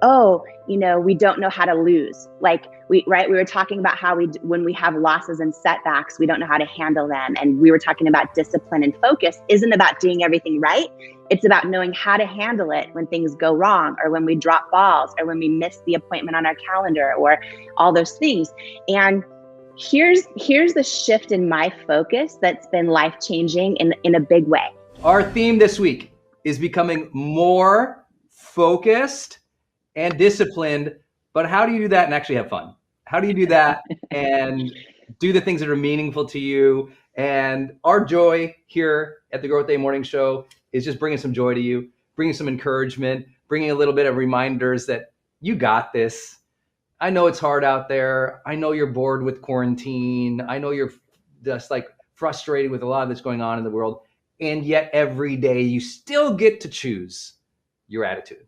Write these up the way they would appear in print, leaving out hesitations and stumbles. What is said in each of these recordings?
oh, we don't know how to lose. Like we were talking about how when we have losses and setbacks, we don't know how to handle them. And we were talking about discipline and focus isn't about doing everything right. It's about knowing how to handle it when things go wrong, or when we drop balls, or when we miss the appointment on our calendar, or all those things. And here's the shift in my focus that's been life-changing in a big way. Our theme this week is becoming more focused and disciplined, but how do you do that and actually have fun? How do you do that and do the things that are meaningful to you? And our joy here at the Growth Day Morning Show is just bringing some joy to you, bringing some encouragement, bringing a little bit of reminders that you got this. I know it's hard out there. I know you're bored with quarantine. I know you're just like frustrated with a lot of that's going on in the world. And yet every day you still get to choose your attitude.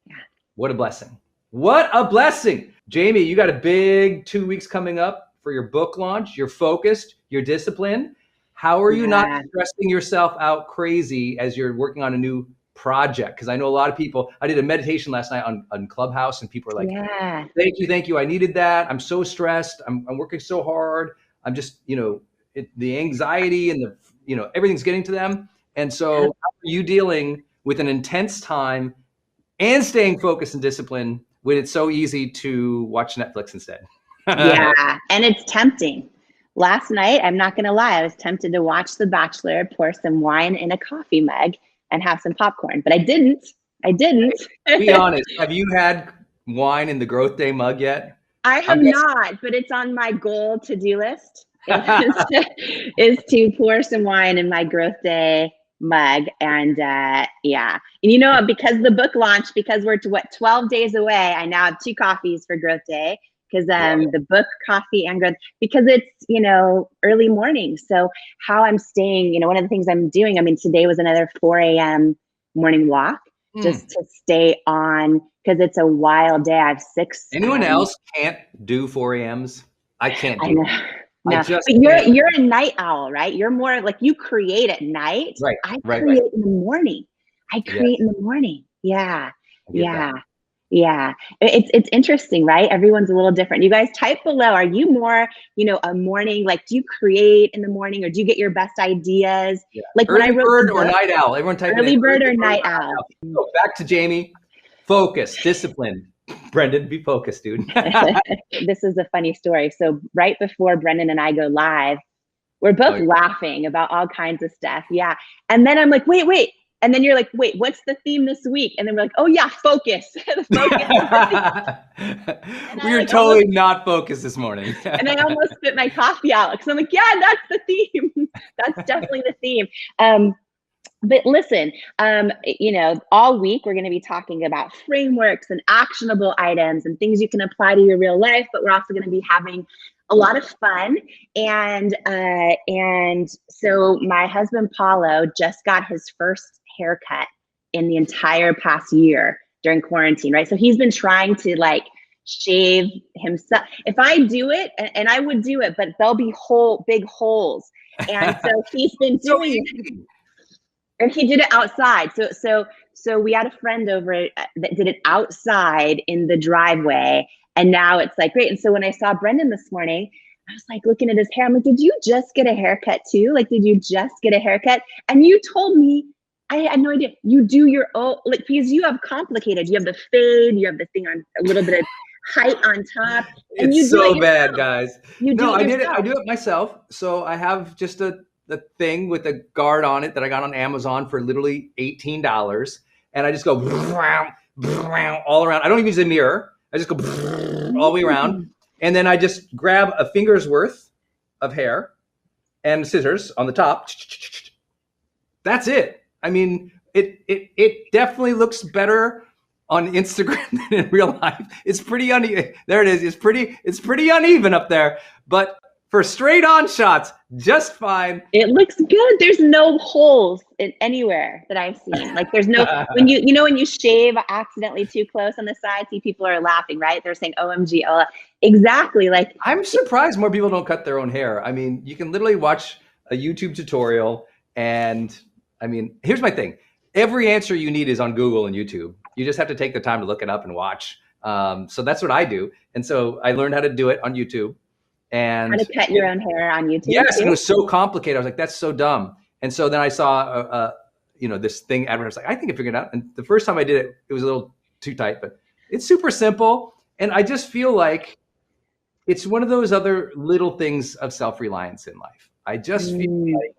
Yeah. What a blessing. What a blessing. Jamie, you got a big 2 weeks coming up for your book launch. You're focused, you're disciplined. How are you not stressing yourself out crazy as you're working on a new project? Because I know a lot of people, I did a meditation last night on Clubhouse, and people are like, thank you. I needed that. I'm so stressed. I'm working so hard. I'm just, the anxiety and everything's getting to them. And so how are you dealing with an intense time and staying focused and disciplined when it's so easy to watch Netflix instead? Yeah, and it's tempting. Last night, I'm not going to lie, I was tempted to watch The Bachelor, pour some wine in a coffee mug, and have some popcorn, but I didn't. Be honest. Have you had wine in the Growth Day mug yet? I have not, but it's on my goal to-do list. Is to pour some wine in my Growth Day mug. And because the book launch, because we're 12 days away, I now have 2 coffees for Growth Day, because the book, coffee, and growth, because it's early morning. So how I'm staying, one of the things I'm doing, today was another 4 a.m. morning walk, just to stay on, because it's a wild day. I have 6. Anyone else can't do 4 a.m.s? I can't do it. No, but you're a night owl, right? You're more like, you create at night. Right. I create in the morning. Yeah. It's interesting, right? Everyone's a little different. You guys type below. Are you more, a morning, like, do you create in the morning, or do you get your best ideas? Yeah. Like early bird or night owl? Everyone type early bird or night owl. So back to Jamie. Focus, discipline. Brendan, be focused, dude. This is a funny story. So right before Brendan and I go live, we're both laughing about all kinds of stuff. Yeah. And then I'm like, wait. And then you're like, wait, what's the theme this week? And then we're like, oh yeah, focus. We were totally not focused this morning. And I almost spit my coffee out, because I'm like, yeah, that's the theme. That's definitely the theme. But listen, all week we're going to be talking about frameworks and actionable items and things you can apply to your real life, but we're also going to be having a lot of fun. And so my husband, Paulo, just got his first haircut in the entire past year during quarantine, right? So he's been trying to shave himself. If I do it, and I would do it, but there'll be big holes. And so he's been doing it. And he did it outside. So we had a friend over that did it outside in the driveway. And now it's great. And so when I saw Brendan this morning, I was looking at his hair. I'm like, did you just get a haircut too? Did you just get a haircut? And you told me, I had no idea. You do your own, because you have complicated. You have the fade, you have the thing on a little bit of height on top. And it's you do so it bad, guys. I do it myself. So I have just the thing with a guard on it that I got on Amazon for literally $18. And I just go all around. I don't even use a mirror. I just go all the way around. And then I just grab a finger's worth of hair and scissors on the top. That's it. It definitely looks better on Instagram than in real life. It's pretty uneven. There it is. It's pretty uneven up there. But for straight on shots, just fine. It looks good. There's no holes anywhere that I've seen. There's no, when you shave accidentally too close on the side, see, people are laughing, right? They're saying, OMG, exactly. I'm surprised more people don't cut their own hair. You can literally watch a YouTube tutorial, and here's my thing. Every answer you need is on Google and YouTube. You just have to take the time to look it up and watch. So that's what I do. And so I learned how to do it on YouTube. And how to cut your own hair on YouTube. yes, too? and it was so complicated. I was like, that's so dumb. And so then I saw, this thing advertised. Like, I think I figured it out. And the first time I did it, it was a little too tight, but it's super simple. And I just feel like it's one of those other little things of self-reliance in life. I just feel like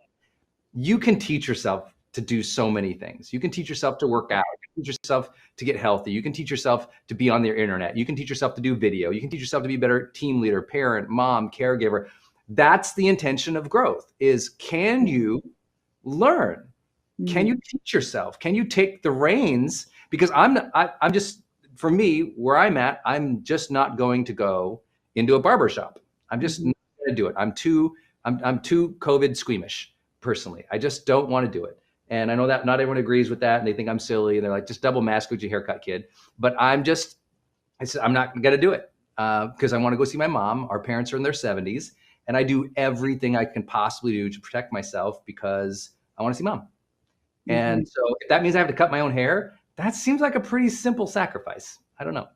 you can teach yourself to do so many things. You can teach yourself to work out. You can teach yourself to get healthy. You can teach yourself to be on the internet. You can teach yourself to do video. You can teach yourself to be a better team leader, parent, mom, caregiver. That's the intention of growth, is can you learn? Can you teach yourself? Can you take the reins? Because I'm just, for me, where I'm at, I'm just not going to go into a barber shop. I'm just not going to do it. I'm too COVID squeamish personally. I just don't want to do it. And I know that not everyone agrees with that, and they think I'm silly, and they're like, just double mask with your haircut, kid. But I said, I'm not going to do it because I want to go see my mom. Our parents are in their 70s, and I do everything I can possibly do to protect myself because I want to see mom. And so if that means I have to cut my own hair, that seems like a pretty simple sacrifice. I don't know.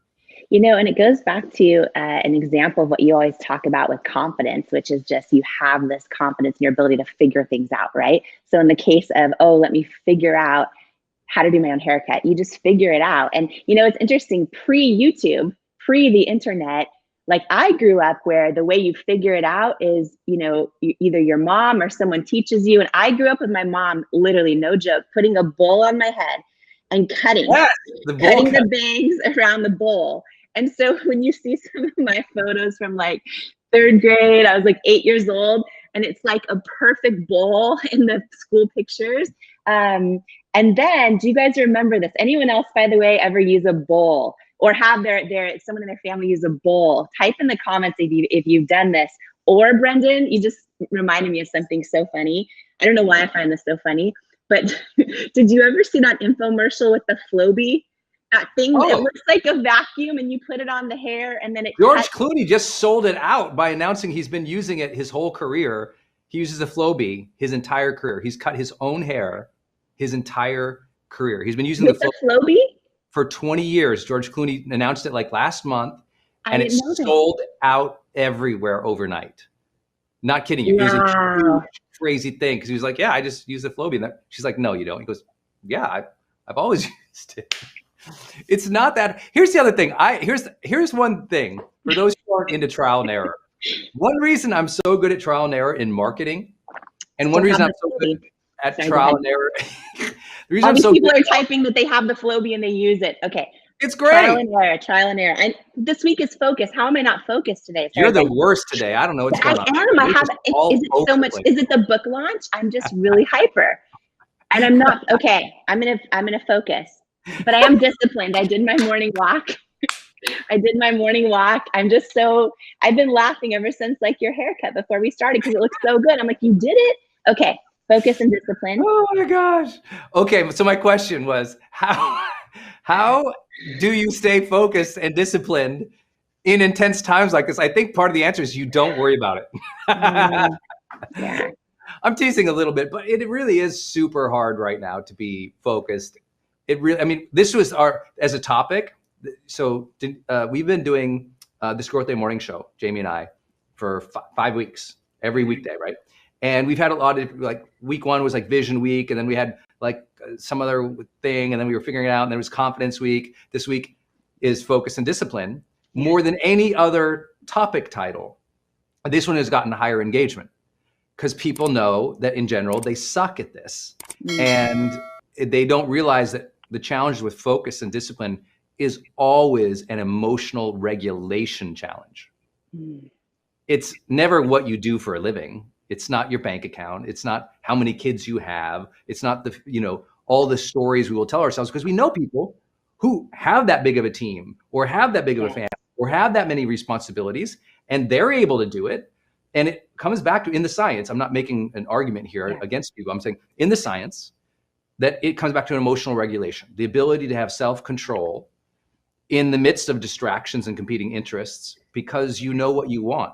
And it goes back to an example of what you always talk about with confidence, which is just you have this confidence in your ability to figure things out, right? So in the case of, let me figure out how to do my own haircut, you just figure it out. And, it's interesting, pre-YouTube, pre the internet, like I grew up where the way you figure it out is, either your mom or someone teaches you. And I grew up with my mom, literally, no joke, putting a bowl on my head and cutting the bangs around the bowl. And so when you see some of my photos from like 3rd grade, I was like 8 years old, and it's like a perfect bowl in the school pictures. And then, do you guys remember this? Anyone else, by the way, ever use a bowl or have someone in their family use a bowl? Type in the comments if you've done this. Or Brendan, you just reminded me of something so funny. I don't know why I find this so funny, but did you ever see that infomercial with the Flowbee? That thing, it looks like a vacuum, and you put it on the hair, and then it George Clooney just sold it out by announcing he's been using it his whole career. He uses the Flowbee his entire career. He's cut his own hair his entire career. He's been using the Flowbee for 20 years. George Clooney announced it like last month, and it sold out everywhere overnight. Not kidding you. It was a huge, crazy thing because he was like, "Yeah, I just use the Flowbee." And she's like, "No, you don't." He goes, "Yeah, I've always used it." It's not that. Here's the other thing. Here's one thing for those who aren't into trial and error. One reason I'm so good at trial and error in marketing, and one reason I'm so good at trial and error. The reason all these people are typing that they have the Flowbee and they use it. Okay. It's great. Trial and error. And this week is focus. How am I not focused today? You're the worst today. I don't know what's going on. Is it so much? Is it the book launch? I'm just really hyper. And I'm not okay. I'm gonna focus. But I am disciplined. I did my morning walk. I've been laughing ever since like your haircut before we started because it looks so good. I'm like, you did it? Okay. Focus and discipline. Oh my gosh. Okay. So my question was, how do you stay focused and disciplined in intense times like this? I think part of the answer is you don't worry about it. Yeah. I'm teasing a little bit, but it really is super hard right now to be focused. This was as a topic. So we've been doing this Growth Day morning show, Jamie and I, for 5 weeks, every weekday, right? And we've had a lot of, like, week 1 was like vision week. And then we had like some other thing. And then we were figuring it out. And then it was confidence week. This week is focus and discipline more than any other topic title. This one has gotten higher engagement because people know that in general, they suck at this. And they don't realize that the challenge with focus and discipline is always an emotional regulation challenge. It's never what you do for a living. It's not your bank account. It's not how many kids you have. It's not all the stories we will tell ourselves, because we know people who have that big of a team or have that big of a family or have that many responsibilities, and they're able to do it. And it comes back to, in the science, I'm not making an argument here against people. I'm saying in the science that it comes back to an emotional regulation, the ability to have self-control in the midst of distractions and competing interests, because you know what you want.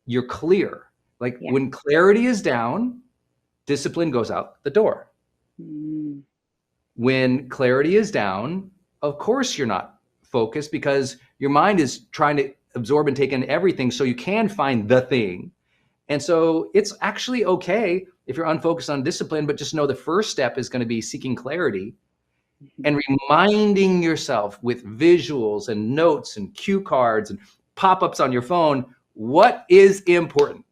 You're clear. When clarity is down, discipline goes out the door. When clarity is down, of course you're not focused because your mind is trying to absorb and take in everything so you can find the thing. And so it's actually okay if you're unfocused on discipline, but just know the first step is going to be seeking clarity and reminding yourself with visuals and notes and cue cards and pop-ups on your phone what is important.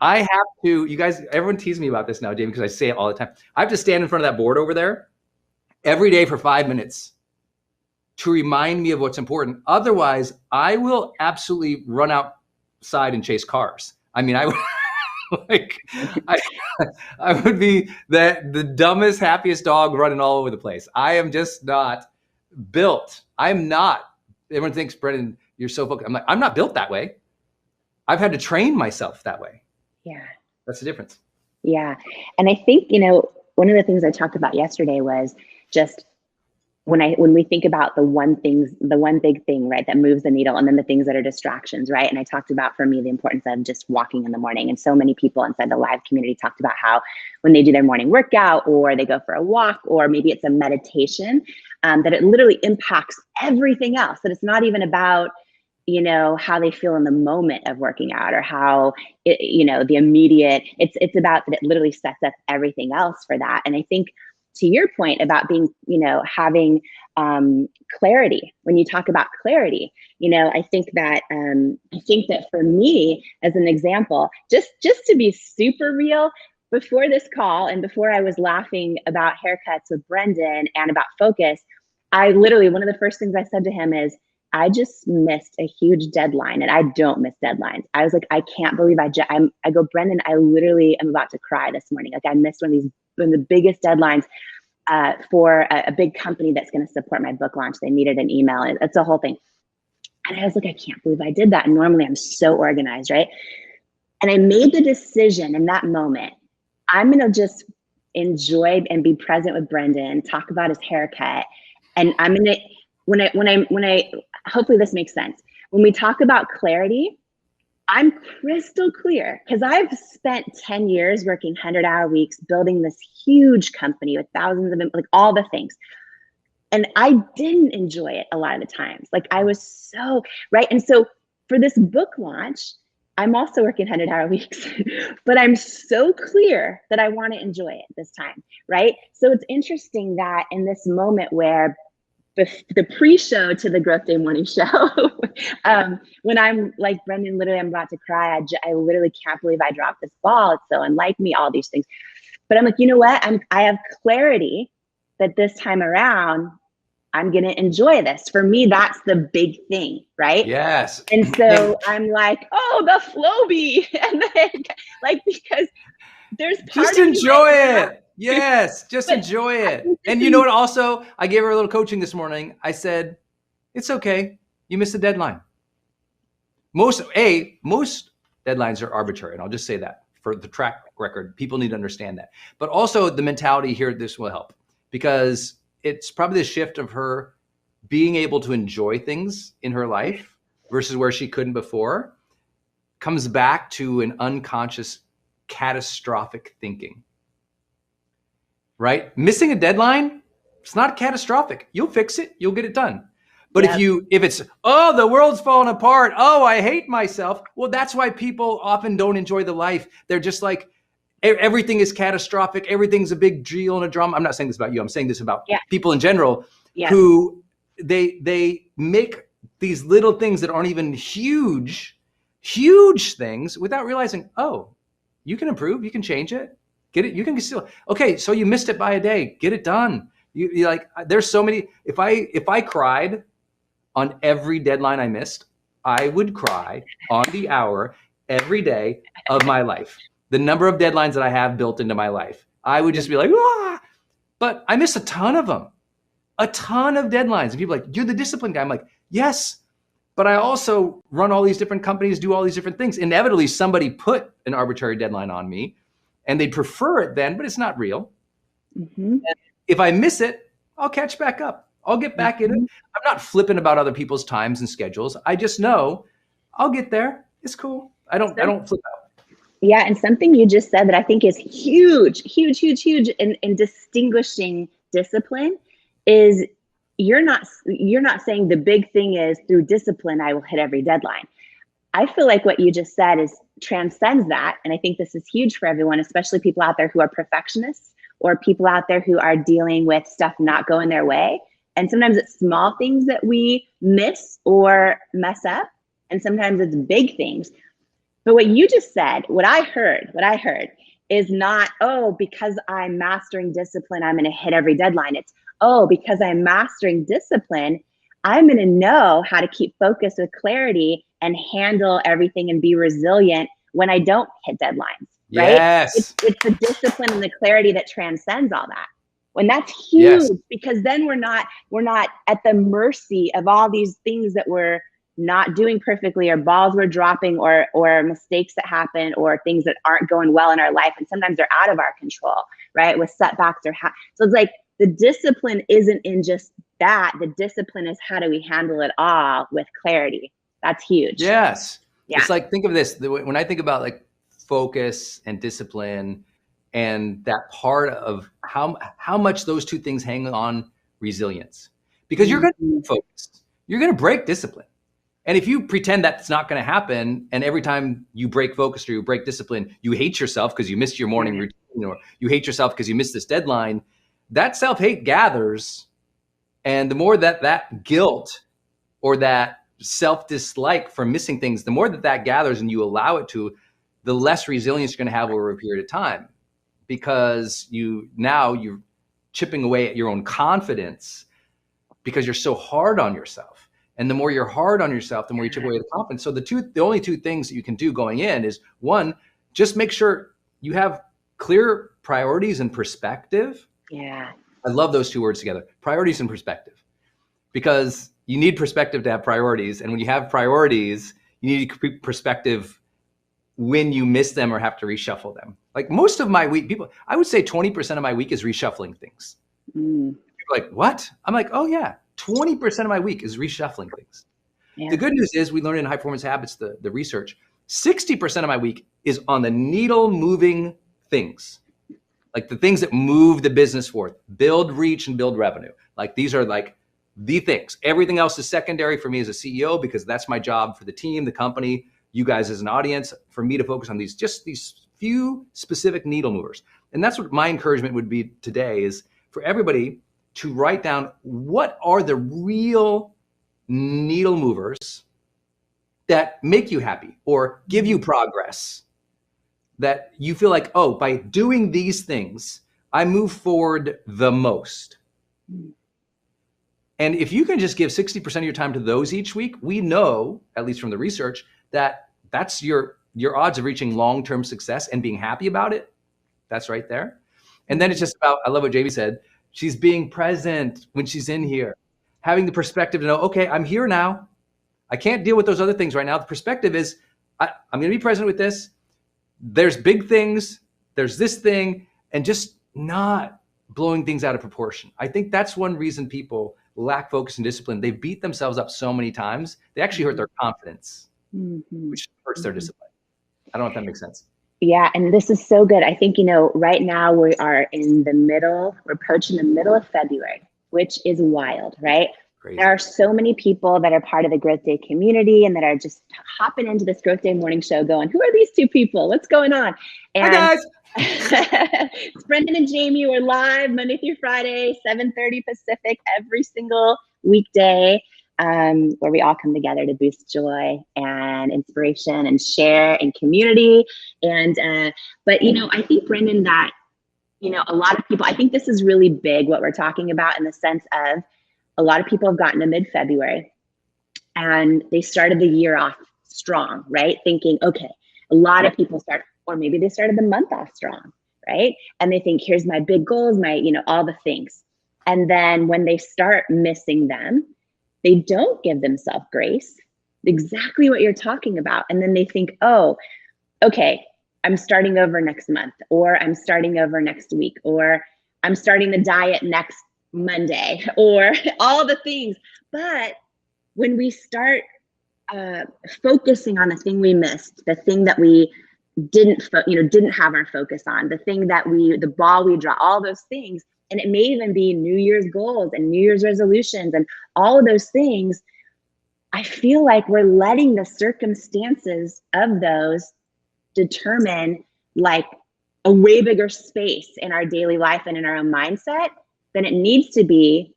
I have to, you guys, everyone teases me about this now, Jamie, because I say it all the time. I have to stand in front of that board over there every day for 5 minutes to remind me of what's important. Otherwise, I will absolutely run outside and chase cars. I mean, I would like, I would be the dumbest, happiest dog running all over the place. I am just not built. I'm not. Everyone thinks, Brendan, you're so focused. I'm like, I'm not built that way. I've had to train myself that way. Yeah. That's the difference. Yeah. And I think, you know, one of the things I talked about yesterday was just when we think about the one big thing, right, that moves the needle, and then the things that are distractions, right? And I talked about, for me, the importance of just walking in the morning. And so many people inside the live community talked about how when they do their morning workout or they go for a walk, or maybe it's a meditation, that it literally impacts everything else. That it's not even about, you know, how they feel in the moment of working out or how it, you know, the immediate, it's about that it literally sets up everything else for that. And I think, to your point about being, you know, having clarity, when you talk about clarity, you know, I think that for me, as an example, just to be super real, before this call and before I was laughing about haircuts with Brendan and about focus, I literally, one of the first things I said to him is, I just missed a huge deadline, and I don't miss deadlines. I was like, I can't believe I go, Brendan, I literally am about to cry this morning. Like, I missed one of the biggest deadlines for a big company that's going to support my book launch. They needed an email, and it's a whole thing. And I was like, I can't believe I did that. And normally I'm so organized, right? And I made the decision in that moment, I'm going to just enjoy and be present with Brendan, talk about his haircut. And I'm going to, when I, hopefully this makes sense. When we talk about clarity, I'm crystal clear, because I've spent 10 years working 100-hour weeks, building this huge company with thousands of, like, all the things. And I didn't enjoy it a lot of the times. Like, I was so, right? And so for this book launch, I'm also working 100-hour weeks, but I'm so clear that I want to enjoy it this time, right? So it's interesting that in this moment where the pre-show to the Growth Day morning show, when I'm like, Brendan, literally, I'm about to cry. I literally can't believe I dropped this ball. It's so unlike me, all these things. But I'm like, you know what? I have clarity that this time around, I'm going to enjoy this. For me, that's the big thing, right? Yes. And so I'm like, oh, the flow bee. And then, like, because there's part just enjoy it. Yes, just enjoy it. And you know what? Also, I gave her a little coaching this morning. I said, it's okay. You missed a deadline. Most deadlines are arbitrary. And I'll just say that for the track record, people need to understand that. But also the mentality here, this will help, because it's probably the shift of her being able to enjoy things in her life versus where she couldn't before, comes back to an unconscious catastrophic thinking. Right? Missing a deadline, it's not catastrophic. You'll fix it. You'll get it done. But if it's, oh, the world's falling apart. Oh, I hate myself. Well, that's why people often don't enjoy the life. They're just like, everything is catastrophic. Everything's a big deal and a drama. I'm not saying this about you. I'm saying this about people in general who they make these little things that aren't even huge things without realizing, oh, you can improve. You can change it. Get it. You can still, okay. So you missed it by a day. Get it done. You like, there's so many, if I cried on every deadline I missed, I would cry on the hour every day of my life. The number of deadlines that I have built into my life, I would just be like, ah, but I miss a ton of them, a ton of deadlines. And people are like, you're the discipline guy. I'm like, yes, but I also run all these different companies, do all these different things. Inevitably, somebody put an arbitrary deadline on me, and they'd prefer it then, but it's not real. Mm-hmm. If I miss it, I'll catch back up. I'll get back in it. I'm not flipping about other people's times and schedules. I just know I'll get there. It's cool. I don't flip out. Yeah. And something you just said that I think is huge in distinguishing discipline is you're not saying the big thing is through discipline, I will hit every deadline. I feel like what you just said is transcends that. And I think this is huge for everyone, especially people out there who are perfectionists or people out there who are dealing with stuff not going their way. And sometimes it's small things that we miss or mess up. And sometimes it's big things. But what you just said, what I heard is not, oh, because I'm mastering discipline, I'm going to hit every deadline. It's, oh, because I'm mastering discipline, I'm going to know how to keep focused with clarity and handle everything and be resilient when I don't hit deadlines, right? Yes. It's the discipline and the clarity that transcends all that. And that's huge, because then we're not at the mercy of all these things that we're not doing perfectly, or balls we're dropping, or mistakes that happen, or things that aren't going well in our life. And sometimes they're out of our control, right? With setbacks so it's like the discipline isn't in just that. The discipline is how do we handle it all with clarity. That's huge. Yes. Yeah. It's like, think of this. When I think about like focus and discipline and that part of how much those two things hang on resilience, because you're going to focus, you're going to break discipline. And if you pretend that's not going to happen, and every time you break focus or you break discipline, you hate yourself because you missed your morning routine, or you hate yourself because you missed this deadline, that self-hate gathers. And the more that guilt or that self-dislike for missing things, the more that gathers and you allow it to, the less resilience you're going to have over a period of time, because you're chipping away at your own confidence because you're so hard on yourself. And the more you're hard on yourself, the more you chip away the confidence. So the only two things that you can do going in is, one, just make sure you have clear priorities and perspective. Yeah. I love those two words together, priorities and perspective, because you need perspective to have priorities. And when you have priorities, you need perspective when you miss them or have to reshuffle them. Like most of my week, I would say 20% of my week is reshuffling things. People are like, what? I'm like, oh yeah, 20% of my week is reshuffling things. Yeah. The good news is, we learned in High Performance Habits, the research, 60% of my week is on the needle moving things. Like the things that move the business forward, build reach and build revenue. Like these are like the things. Everything else is secondary for me as a CEO, because that's my job for the team, the company, you guys as an audience, for me to focus on these few specific needle movers. And that's what my encouragement would be today, is for everybody to write down what are the real needle movers that make you happy or give you progress, that you feel like, oh, by doing these things, I move forward the most. And if you can just give 60% of your time to those each week, we know, at least from the research, that that's your odds of reaching long-term success and being happy about it. That's right there. And then it's just about, I love what Jamie said, she's being present when she's in here, having the perspective to know, okay, I'm here now. I can't deal with those other things right now. The perspective is, I'm going to be present with this. There's big things, there's this thing, and just not blowing things out of proportion. I think that's one reason people lack focus and discipline. They beat themselves up so many times, they actually hurt their confidence, which hurts their discipline. I don't know if that makes sense. Yeah, and this is so good. I think, right now we are we're approaching the middle of February, which is wild, right? Crazy. There are so many people that are part of the Growth Day community and that are just hopping into this Growth Day morning show going, who are these two people? What's going on? And hi, guys. It's Brendan and Jamie. We're live Monday through Friday, 7:30 Pacific, every single weekday, where we all come together to boost joy and inspiration and share and community. And, but, I think, Brendan, that, a lot of people, I think this is really big, what we're talking about, in the sense of a lot of people have gotten to mid-February and they started the year off strong, right? Thinking, okay, a lot of people start, or maybe they started the month off strong, right? And they think, here's my big goals, my, all the things. And then when they start missing them, they don't give themselves grace, exactly what you're talking about. And then they think, oh, okay, I'm starting over next month, or I'm starting over next week, or I'm starting the diet next Monday, or all the things. But when we start focusing on the thing we missed, the thing that we didn't have our focus on, the thing that the ball we draw, all those things, and it may even be New Year's goals and New Year's resolutions and all of those things. I feel like we're letting the circumstances of those determine like a way bigger space in our daily life and in our own mindset than it needs to be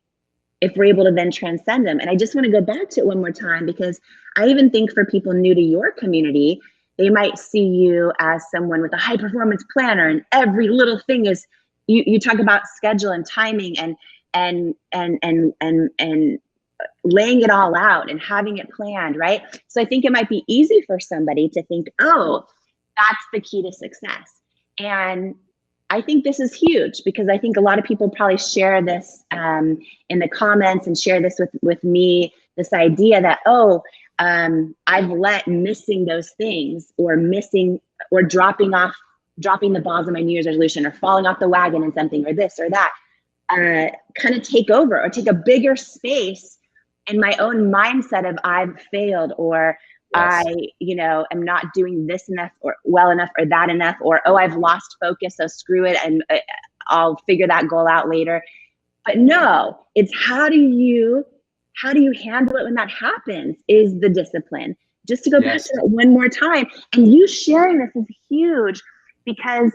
if we're able to then transcend them. And I just want to go back to it one more time, because I even think for people new to your community, they might see you as someone with a high performance planner, and every little thing is, you talk about schedule and timing and laying it all out and having it planned, right? So I think it might be easy for somebody to think, oh, that's the key to success. And I think this is huge, because I think a lot of people probably share this in the comments and share this with me, this idea that, oh, I've let missing those things or dropping the balls of my New Year's resolution or falling off the wagon in something or this or that kind of take over or take a bigger space in my own mindset of I've failed, or Yes. I, am not doing this enough or well enough or that enough, or, oh, I've lost focus, so screw it, and I'll figure that goal out later. But no, it's how do you handle it when that happens is the discipline. Just to go back to that one more time, and you sharing this is huge, because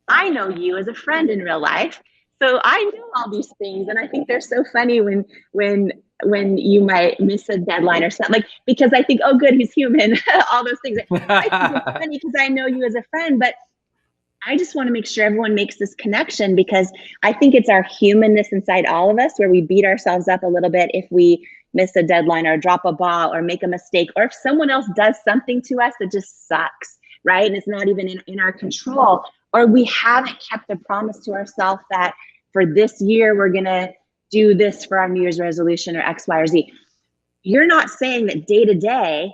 I know you as a friend in real life. So I know all these things, and I think they're so funny when you might miss a deadline or something, like, because I think, oh, good, he's human, all those things. I think it's funny because I know you as a friend, but I just want to make sure everyone makes this connection, because I think it's our humanness inside all of us where we beat ourselves up a little bit if we miss a deadline or drop a ball or make a mistake, or if someone else does something to us that just sucks, right? And it's not even in our control, or we haven't kept a promise to ourselves that for this year, we're going to do this for our New Year's resolution or X, Y, or Z. You're not saying that day to day,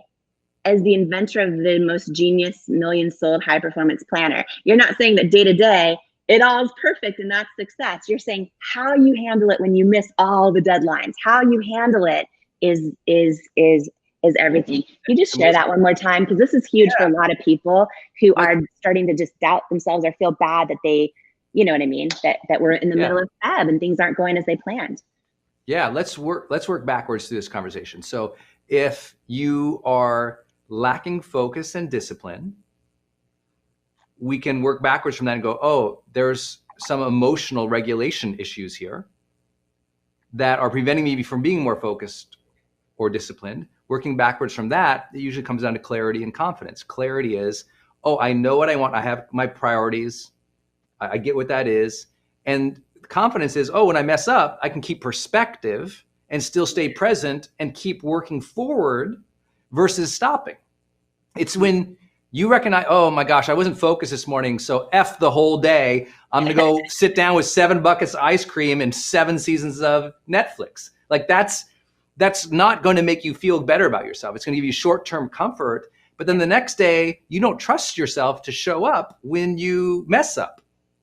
as the inventor of the most genius, million sold high performance planner, you're not saying that day to day, it all is perfect and that's success. You're saying how you handle it when you miss all the deadlines, how you handle it is everything. Can you just share that one more time? Because this is huge for a lot of people who are starting to just doubt themselves or feel bad that they, you know what I mean? That we're in the middle of Feb and things aren't going as they planned. Yeah, let's work backwards through this conversation. So if you are lacking focus and discipline, we can work backwards from that and go, oh, there's some emotional regulation issues here that are preventing me from being more focused or disciplined. Working backwards from that, it usually comes down to clarity and confidence. Clarity is, oh, I know what I want. I have my priorities. I get what that is. And confidence is, oh, when I mess up, I can keep perspective and still stay present and keep working forward versus stopping. It's when you recognize, oh my gosh, I wasn't focused this morning, so F the whole day. I'm going to go sit down with 7 buckets of ice cream and 7 seasons of Netflix. Like that's not going to make you feel better about yourself. It's going to give you short-term comfort. But then the next day, you don't trust yourself to show up when you mess up.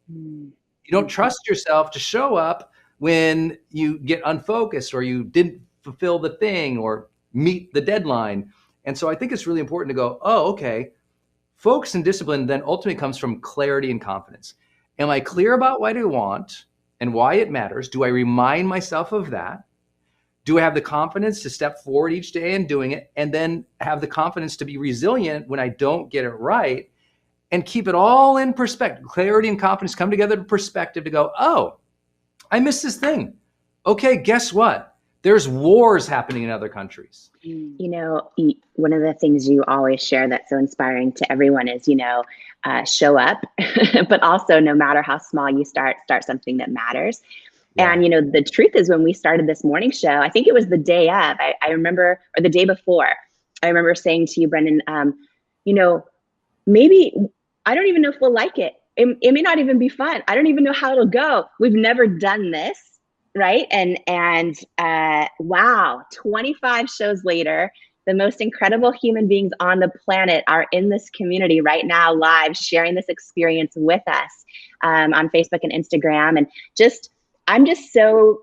You don't trust yourself to show up when you get unfocused or you didn't fulfill the thing or meet the deadline. And so I think it's really important to go, oh, okay, focus and discipline then ultimately comes from clarity and confidence. Am I clear about what I want and why it matters? Do I remind myself of that? Do I have the confidence to step forward each day and doing it, and then have the confidence to be resilient when I don't get it right, and keep it all in perspective? Clarity and confidence come together to perspective to go, oh, I missed this thing. Okay, guess what? There's wars happening in other countries. You know, one of the things you always share that's so inspiring to everyone is, show up, but also no matter how small you start something that matters. Yeah. And, the truth is when we started this morning show, I think it was the day of, I remember, or the day before, I remember saying to you, Brendan, maybe, I don't even know if we'll like it. It may not even be fun. I don't even know how it'll go. We've never done this. Right. And wow, 25 shows later, the most incredible human beings on the planet are in this community right now, live, sharing this experience with us on Facebook and Instagram. And I'm just so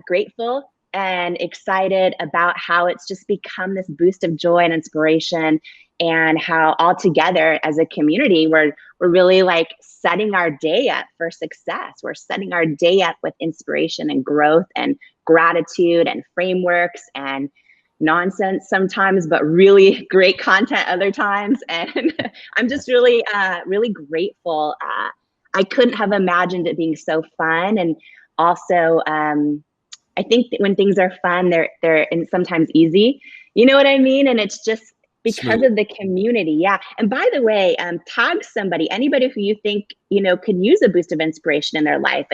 grateful and excited about how it's just become this boost of joy and inspiration, and how all together as a community, we're we're really like setting our day up for success. We're setting our day up with inspiration and growth and gratitude and frameworks and nonsense sometimes, but really great content other times. And I'm just really, really grateful. I couldn't have imagined it being so fun. And also, I think that when things are fun, they're and sometimes easy. You know what I mean? And it's just because Smooth. of the community. Yeah. And by the way, tag somebody, anybody who you think, could use a boost of inspiration in their life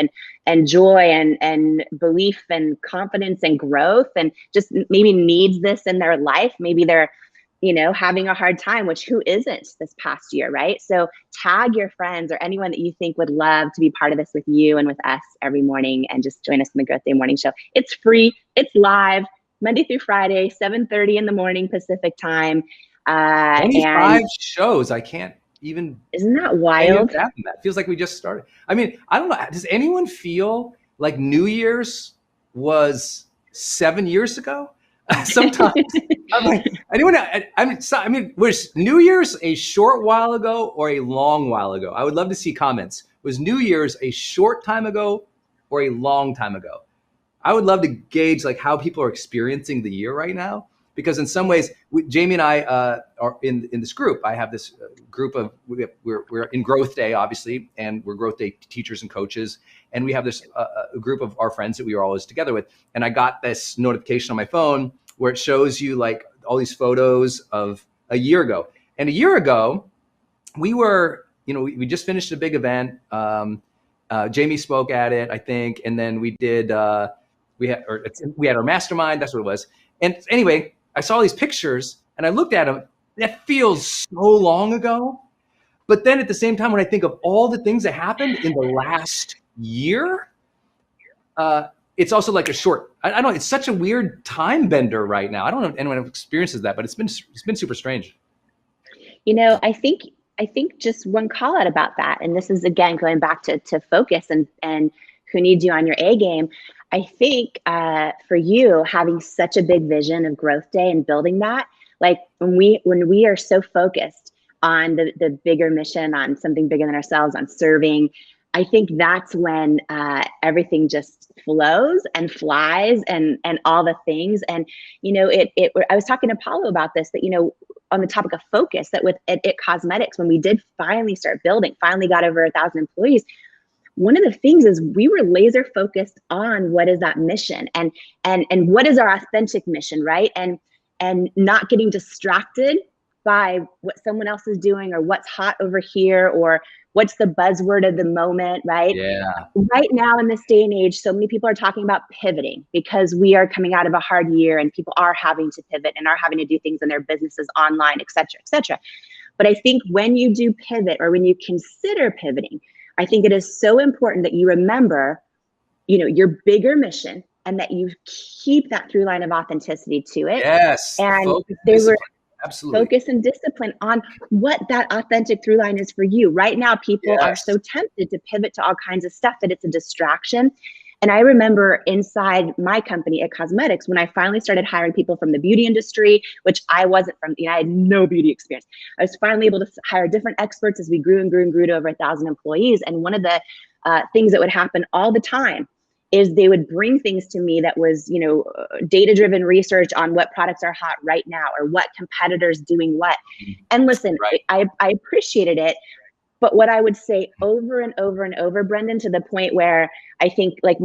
and joy and belief and confidence and growth, and just maybe needs this in their life. Maybe they're, having a hard time, which who isn't this past year, right? So tag your friends or anyone that you think would love to be part of this with you and with us every morning, and just join us in the Growth Day Morning Show. It's free, it's live, Monday through Friday, 7:30 in the morning Pacific time. 25 shows. I can't even. Isn't that wild? That feels like we just started. I mean, I don't know. Does anyone feel like New Year's was 7 years ago? Sometimes I'm like, I mean, was New Year's a short while ago or a long while ago? I would love to see comments. Was New Year's a short time ago or a long time ago? I would love to gauge like how people are experiencing the year right now, because in some ways, Jamie and I are in this group. I have this group of, we're in Growth Day, obviously, and we're Growth Day teachers and coaches. And we have this a group of our friends that we are always together with. And I got this notification on my phone where it shows you like all these photos of a year ago. And a year ago, we were, we just finished a big event. Jamie spoke at it, I think. And then we did, we had our mastermind. That's what it was. And anyway, I saw these pictures and I looked at them. That feels so long ago. But then at the same time, when I think of all the things that happened in the last year, it's also like a short, I don't know, it's such a weird time bender right now. I don't know if anyone experiences that, but it's been super strange. I think just one call out about that, and this is again going back to focus and who needs you on your A game. I think for you, having such a big vision of Growth Day and building that, like when we are so focused on the bigger mission, on something bigger than ourselves, on serving, I think that's when everything just flows and flies and all the things. And I was talking to Paulo about this, that on the topic of focus, that with It Cosmetics, when we did finally start building, finally got over 1,000 employees, one of the things is we were laser focused on what is that mission and what is our authentic mission, right? And not getting distracted by what someone else is doing or what's hot over here or what's the buzzword of the moment, right? Yeah. Right now in this day and age, so many people are talking about pivoting because we are coming out of a hard year and people are having to pivot and are having to do things in their businesses online, et cetera, et cetera. But I think when you do pivot or when you consider pivoting, I think it is so important that you remember, your bigger mission and that you keep that through line of authenticity to it. Yes. And Absolutely. Focus and discipline on what that authentic through line is for you. Right now, people are so tempted to pivot to all kinds of stuff that it's a distraction. And I remember inside my company at Cosmetics, when I finally started hiring people from the beauty industry, which I wasn't from, I had no beauty experience. I was finally able to hire different experts as we grew and grew and grew to over 1,000 employees. And one of the things that would happen all the time is they would bring things to me that was, data-driven research on what products are hot right now or what competitors doing what. And listen, I appreciated it. But what I would say over and over and over, Brendan, to the point where I think like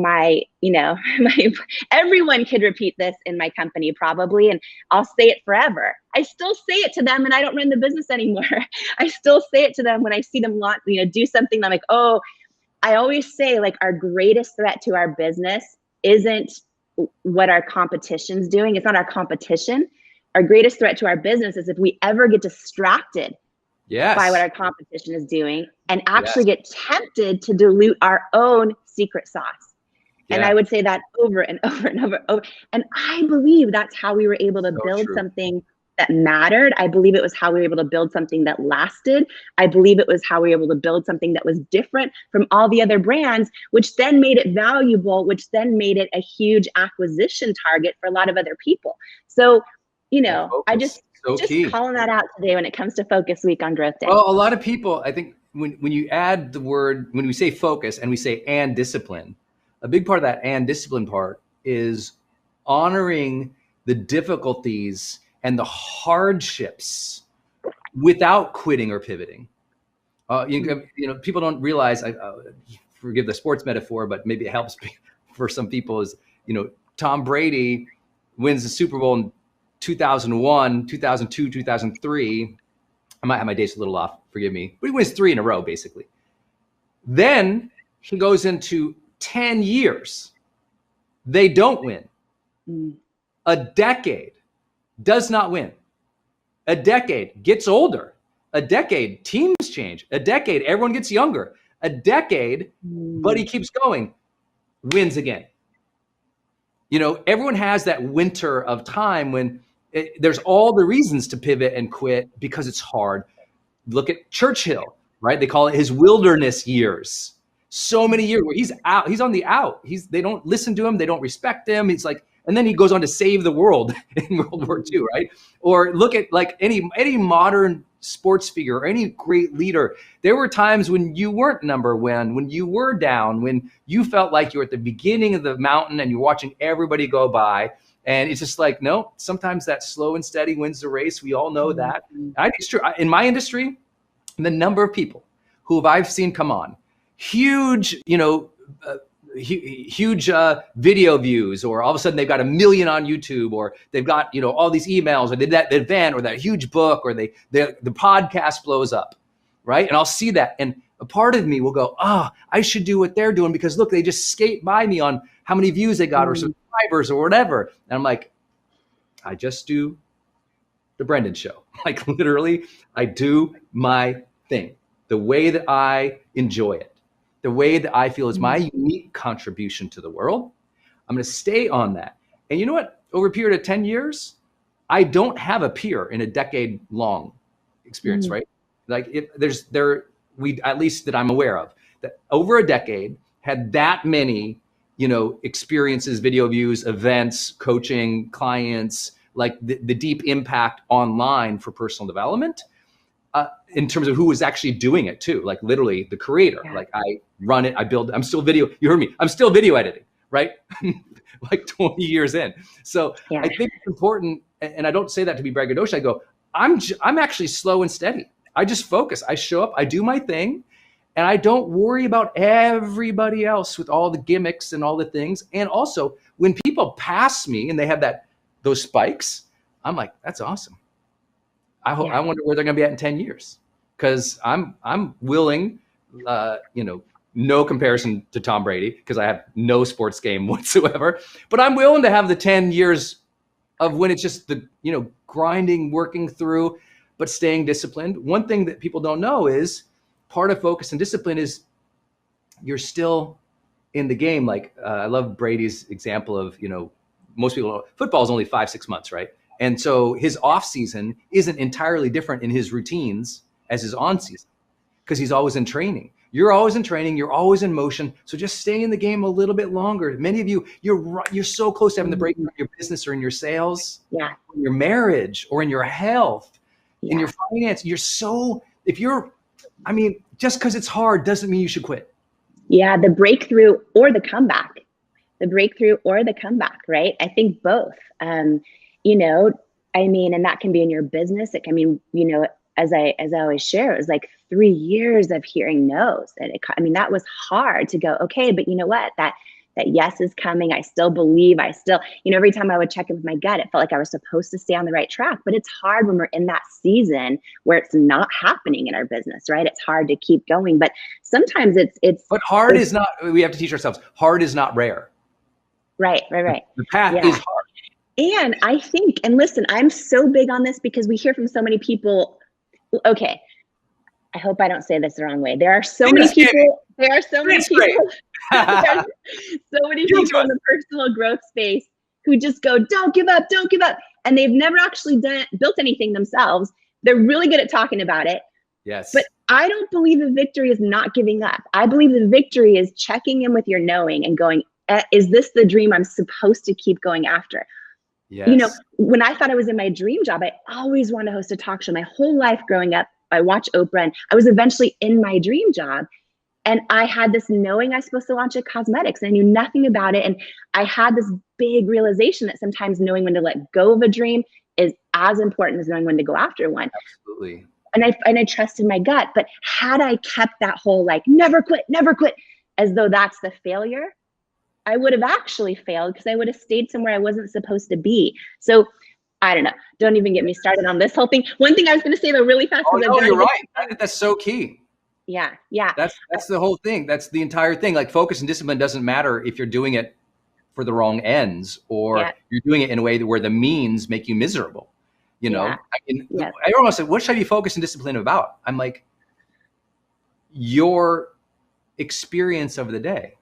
everyone could repeat this in my company probably, and I'll say it forever. I still say it to them and I don't run the business anymore. I still say it to them when I see them do something. I'm like, oh, I always say like our greatest threat to our business isn't what our competition's doing. It's not our competition. Our greatest threat to our business is if we ever get distracted by what our competition is doing and actually get tempted to dilute our own secret sauce. And I would say that over and over and over. And I believe that's how we were able to build something that mattered. I believe it was how we were able to build something that lasted. I believe it was how we were able to build something that was different from all the other brands, which then made it valuable, which then made it a huge acquisition target for a lot of other people. So, I just calling that out today when it comes to Focus Week on Growth Day. Well, a lot of people, I think when you add the word, when we say focus and we say and discipline, a big part of that and discipline part is honoring the difficulties and the hardships without quitting or pivoting. You know, people don't realize, forgive the sports metaphor, but maybe it helps for some people, is, you know, Tom Brady wins the Super Bowl in 2001, 2002, 2003. I might have my dates a little off, forgive me, but he wins 3 in a row, basically. Then he goes into 10 years. They don't win. A decade does not win. A decade gets older. A decade, teams change. A decade, everyone gets younger. A decade, but he keeps going, wins again. You know, everyone has that winter of time when there's all the reasons to pivot and quit because it's hard. Look at Churchill, right? They call it his wilderness years. So many years where he's out, he's on the out. They don't listen to him, they don't respect him. He's like, and then he goes on to save the world in World War II, right? Or look at like any modern sports figure or any great leader. There were times when you weren't number one, when you were down, when you felt like you were at the beginning of the mountain and you're watching everybody go by. And it's just like, no, sometimes that slow and steady wins the race. We all know that. I think it's true. In my industry, the number of people who I've seen come on, huge, you know, huge video views, or all of a sudden they've got 1 million on YouTube, or they've got, you know, all these emails, or they did that event, or that huge book, or the podcast blows up, right? And I'll see that, and a part of me will go, I should do what they're doing because look, they just skate by me on how many views they got or subscribers or whatever. And I'm like, I just do the Brendan show. Like literally, I do my thing the way that I enjoy it, the way that I feel is my unique contribution to the world. I'm going to stay on that. And you know what? Over a period of 10 years, I don't have a peer in a decade long experience, right? Like we, at least that I'm aware of, that over a decade had that many, you know, experiences, video views, events, coaching, clients, like the deep impact online for personal development. In terms of who was actually doing it too, like literally the creator. Yeah. Like I run it, I build, I'm still video, you heard me, I'm still video editing, right? Like 20 years in. So yeah. I think it's important, and I don't say that to be braggadocious, I go, I'm actually slow and steady. I just focus, I show up, I do my thing, and I don't worry about everybody else with all the gimmicks and all the things. And also when people pass me and they have those spikes, I'm like, that's awesome. I wonder where they're going to be at in 10 years, because I'm willing, you know, no comparison to Tom Brady because I have no sports game whatsoever, but I'm willing to have the 10 years of when it's just the, you know, grinding, working through, but staying disciplined. One thing that people don't know is part of focus and discipline is you're still in the game. Like I love Brady's example of, you know, most people know football is only 5-6 months, right? And so his off season isn't entirely different in his routines as his on season because he's always in training. You're always in training. You're always in motion. So just stay in the game a little bit longer. Many of you, you're so close to having the breakthrough in your business or in your sales, in your marriage or in your health, in your finance. Just because it's hard doesn't mean you should quit. Yeah, the breakthrough or the comeback. The breakthrough or the comeback, right? I think both. You know, I mean, and that can be in your business. It can be, you know, as I always share, it was like 3 years of hearing no's. And that was hard to go, okay, but you know what, that yes is coming. I still believe, you know, every time I would check in with my gut, it felt like I was supposed to stay on the right track, but it's hard when we're in that season where it's not happening in our business, right? It's hard to keep going, but sometimes but hard is not, we have to teach ourselves, hard is not rare. Right. The path is hard. And I think, and listen, I'm so big on this because we hear from so many people. Okay, I hope I don't say this the wrong way. There are so many people. There are so many people in the personal growth space who just go, "Don't give up, don't give up," and they've never actually built anything themselves. They're really good at talking about it. Yes. But I don't believe the victory is not giving up. I believe the victory is checking in with your knowing and going, "Is this the dream I'm supposed to keep going after?" Yes. You know, when I thought I was in my dream job, I always wanted to host a talk show my whole life growing up. watch Oprah, and I was eventually in my dream job. And I had this knowing I was supposed to launch a cosmetics, and I knew nothing about it. And I had this big realization that sometimes knowing when to let go of a dream is as important as knowing when to go after one. Absolutely. And I trusted my gut. But had I kept that whole like never quit, as though that's the failure, I would have actually failed, because I would have stayed somewhere I wasn't supposed to be. So I don't know. Don't even get me started on this whole thing. One thing I was going to say though, really fast. Oh no, you're right. I think that's so key. Yeah. That's the whole thing. That's the entire thing. Like, focus and discipline doesn't matter if you're doing it for the wrong ends, or you're doing it in a way where the means make you miserable. You know, I mean, everyone said, what should I be focused and disciplined about? I'm like, your experience of the day.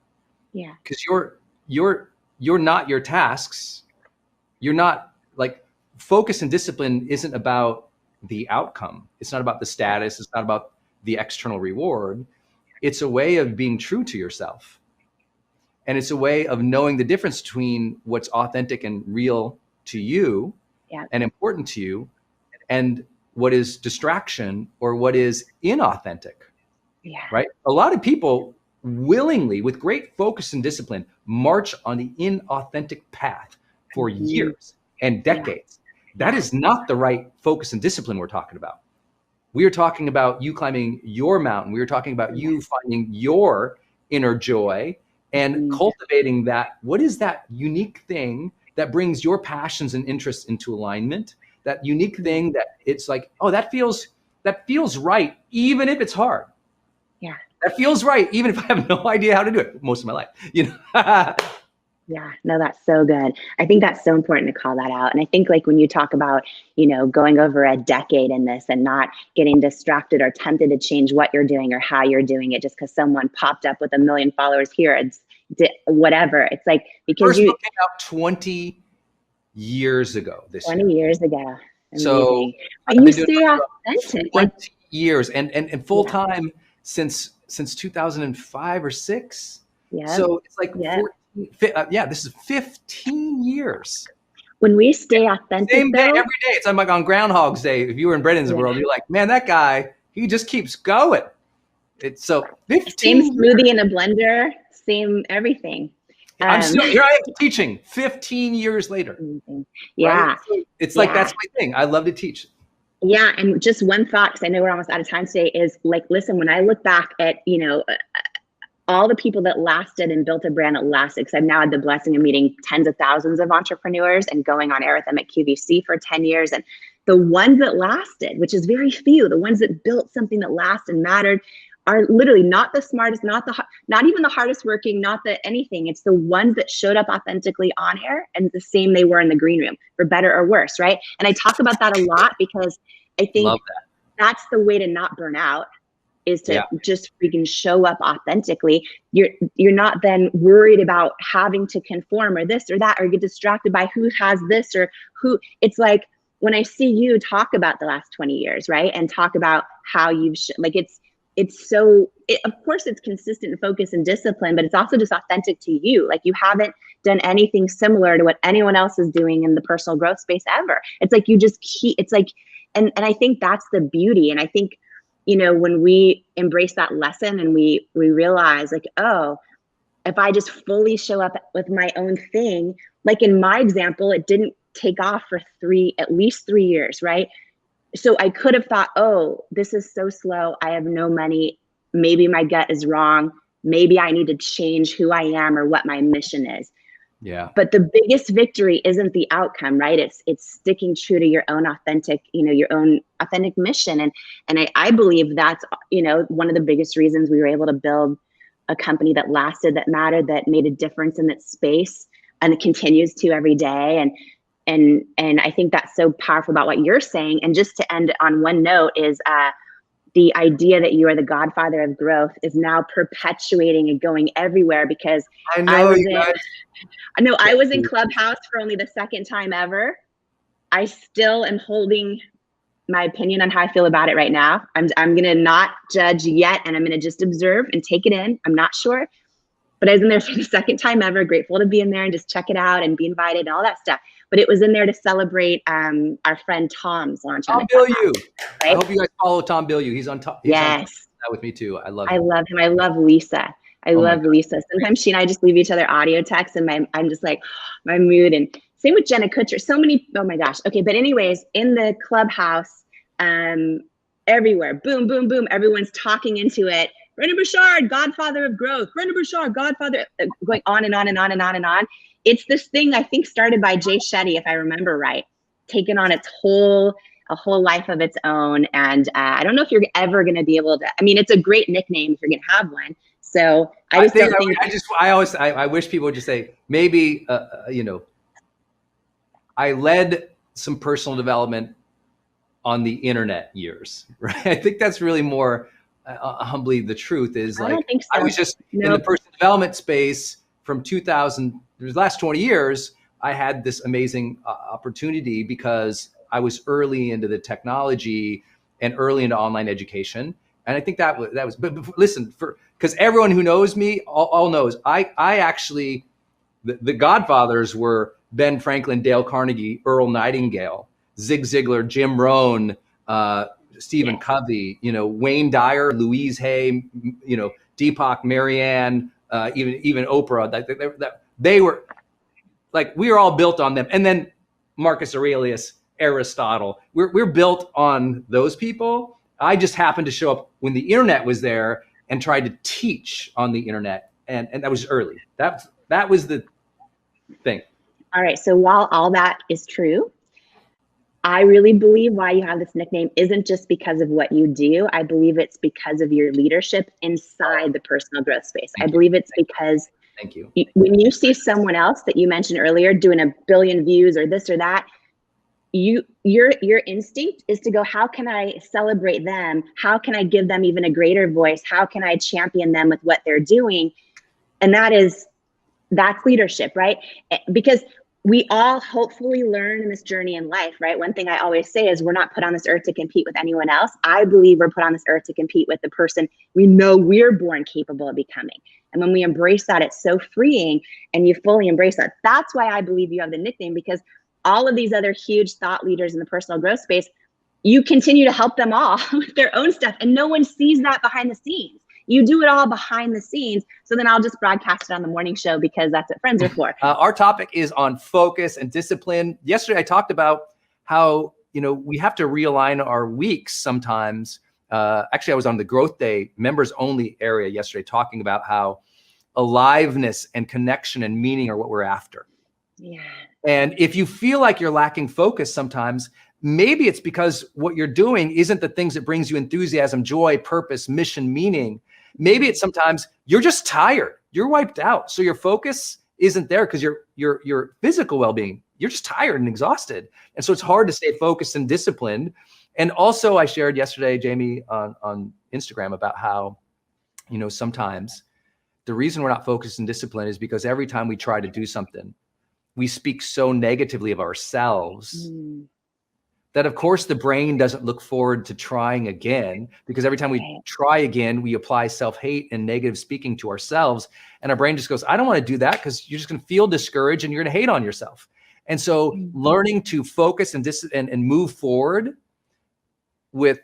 Yeah. Because you're not your tasks. You're not like, focus and discipline isn't about the outcome. It's not about the status. It's not about the external reward. It's a way of being true to yourself. And it's a way of knowing the difference between what's authentic and real to you and important to you, and what is distraction or what is inauthentic. Yeah. Right? A lot of people willingly, with great focus and discipline, march on the inauthentic path for years and decades. That is not the right focus and discipline we're talking about. We are talking about you climbing your mountain. We are talking about you finding your inner joy and cultivating that. What is that unique thing that brings your passions and interests into alignment? That unique thing that it's like, oh, that feels right, even if it's hard. Yeah. That feels right, even if I have no idea how to do it most of my life. You know? Yeah, no, that's so good. I think that's so important to call that out. And I think like when you talk about, you know, going over a decade in this and not getting distracted or tempted to change what you're doing or how you're doing it just because someone popped up with 1 million followers here, it's whatever. It's like, because First book came out 20 years ago this 20 year. years ago. Amazing. So and you stay authentic. 20 years and full time since 2005 or 6. Yeah. So it's like 14. This is 15 years. When we stay authentic, same day, every day. It's like on Groundhog's Day. If you were in Brennan's world, you're like, man, that guy, he just keeps going. It's so 15 same smoothie in a blender, same everything. I'm still here. I am teaching 15 years later. Yeah, right? So it's like that's my thing. I love to teach. Yeah, and just one thought, because I know we're almost out of time today, is like, listen, when I look back at all the people that lasted and built a brand that lasted, because I've now had the blessing of meeting tens of thousands of entrepreneurs and going on air with them at QVC for 10 years. And the ones that lasted, which is very few, the ones that built something that lasted and mattered, are literally not the smartest, not even the hardest working, not the anything. It's the ones that showed up authentically on air and the same they were in the green room, for better or worse, right? And I talk about that a lot because I think that's the way to not burn out, is to just freaking show up authentically. You're not then worried about having to conform or this or that, or get distracted by who has this or who. It's like when I see you talk about the last 20 years, right? And talk about how you've, of course it's consistent focus and discipline, but it's also just authentic to you. Like you haven't done anything similar to what anyone else is doing in the personal growth space ever. It's like you just keep, it's like, and I think that's the beauty. And I think, when we embrace that lesson and we realize like, oh, if I just fully show up with my own thing, like in my example, it didn't take off for at least 3 years, right? So I could have thought, oh, this is so slow. I have no money. Maybe my gut is wrong. Maybe I need to change who I am or what my mission is. Yeah. But the biggest victory isn't the outcome, right? It's sticking true to your own authentic, your own authentic mission. And I believe that's, one of the biggest reasons we were able to build a company that lasted, that mattered, that made a difference in its space, and it continues to every day. And I think that's so powerful about what you're saying. And just to end on one note is the idea that you are the godfather of growth is now perpetuating and going everywhere, because I was in Clubhouse for only the second time ever. I still am holding my opinion on how I feel about it right now. I'm going to not judge yet, and I'm going to just observe and take it in. I'm not sure. But I was in there for the second time ever, grateful to be in there and just check it out and be invited and all that stuff. but it was in there to celebrate our friend Tom's launch on Tom the Clubhouse, Bilyeu. right? I hope you guys follow Tom Bilyeu. He's on top. He's on top Yes. of that with me too. I love I him. love him. I love Lisa. I Oh my love God. Lisa. Sometimes she and I just leave each other audio texts, and I'm just like, my mood. And same with Jenna Kutcher. So many, oh my gosh. Okay, but anyways, in the Clubhouse, everywhere, boom, boom, boom, everyone's talking into it. Brendon Burchard, godfather of growth. Brendon Burchard, godfather, going on and on and on and on and on. It's this thing I think started by Jay Shetty, if I remember right, taken on a whole life of its own. And I don't know if you're ever going to be able to, I mean, it's a great nickname if you're going to have one. So I wish people would just say, maybe, you know, I led some personal development on the internet years, right? I think that's really more humbly the truth is like, I don't think so. I was just in the personal development space from 2000, the last 20 years, I had this amazing opportunity because I was early into the technology and early into online education. And I think that was, but listen, because everyone who knows me all knows, I actually, the godfathers were Ben Franklin, Dale Carnegie, Earl Nightingale, Zig Ziglar, Jim Rohn, Stephen Covey, you know, Wayne Dyer, Louise Hay, you know, Deepak, Marianne, even Oprah. They were like, we were all built on them. And then Marcus Aurelius, Aristotle, we're built on those people. I just happened to show up when the internet was there and tried to teach on the internet, and that was early. That was the thing. All right. So while all that is true, I really believe why you have this nickname isn't just because of what you do. I believe it's because of your leadership inside the personal growth space. I believe it's because Thank you. When you see someone else that you mentioned earlier doing 1 billion views or this or that, your instinct is to go, how can I celebrate them? How can I give them even a greater voice? How can I champion them with what they're doing? And that's leadership, right? Because we all hopefully learn in this journey in life, right? One thing I always say is we're not put on this earth to compete with anyone else. I believe we're put on this earth to compete with the person we know we're born capable of becoming. And when we embrace that, it's so freeing, and you fully embrace that. That's why I believe you have the nickname, because all of these other huge thought leaders in the personal growth space, you continue to help them all with their own stuff, and no one sees that behind the scenes. You do it all behind the scenes. So then I'll just broadcast it on the morning show because that's what friends are for. Our topic is on focus and discipline. Yesterday, I talked about how, you know, we have to realign our weeks sometimes. Actually, I was on the Growth Day members only area yesterday talking about how aliveness and connection and meaning are what we're after. Yeah. And if you feel like you're lacking focus sometimes, maybe it's because what you're doing isn't the things that brings you enthusiasm, joy, purpose, mission, meaning. Maybe it's sometimes you're just tired, you're wiped out. So your focus isn't there because your physical well-being, you're just tired and exhausted. And so it's hard to stay focused and disciplined. And also I shared yesterday, Jamie, on Instagram about how, you know, sometimes the reason we're not focused and disciplined is because every time we try to do something, we speak so negatively of ourselves that of course the brain doesn't look forward to trying again, because every time we try again, we apply self-hate and negative speaking to ourselves. And our brain just goes, I don't want to do that, because you're just going to feel discouraged and you're going to hate on yourself. And so learning to focus and move forward with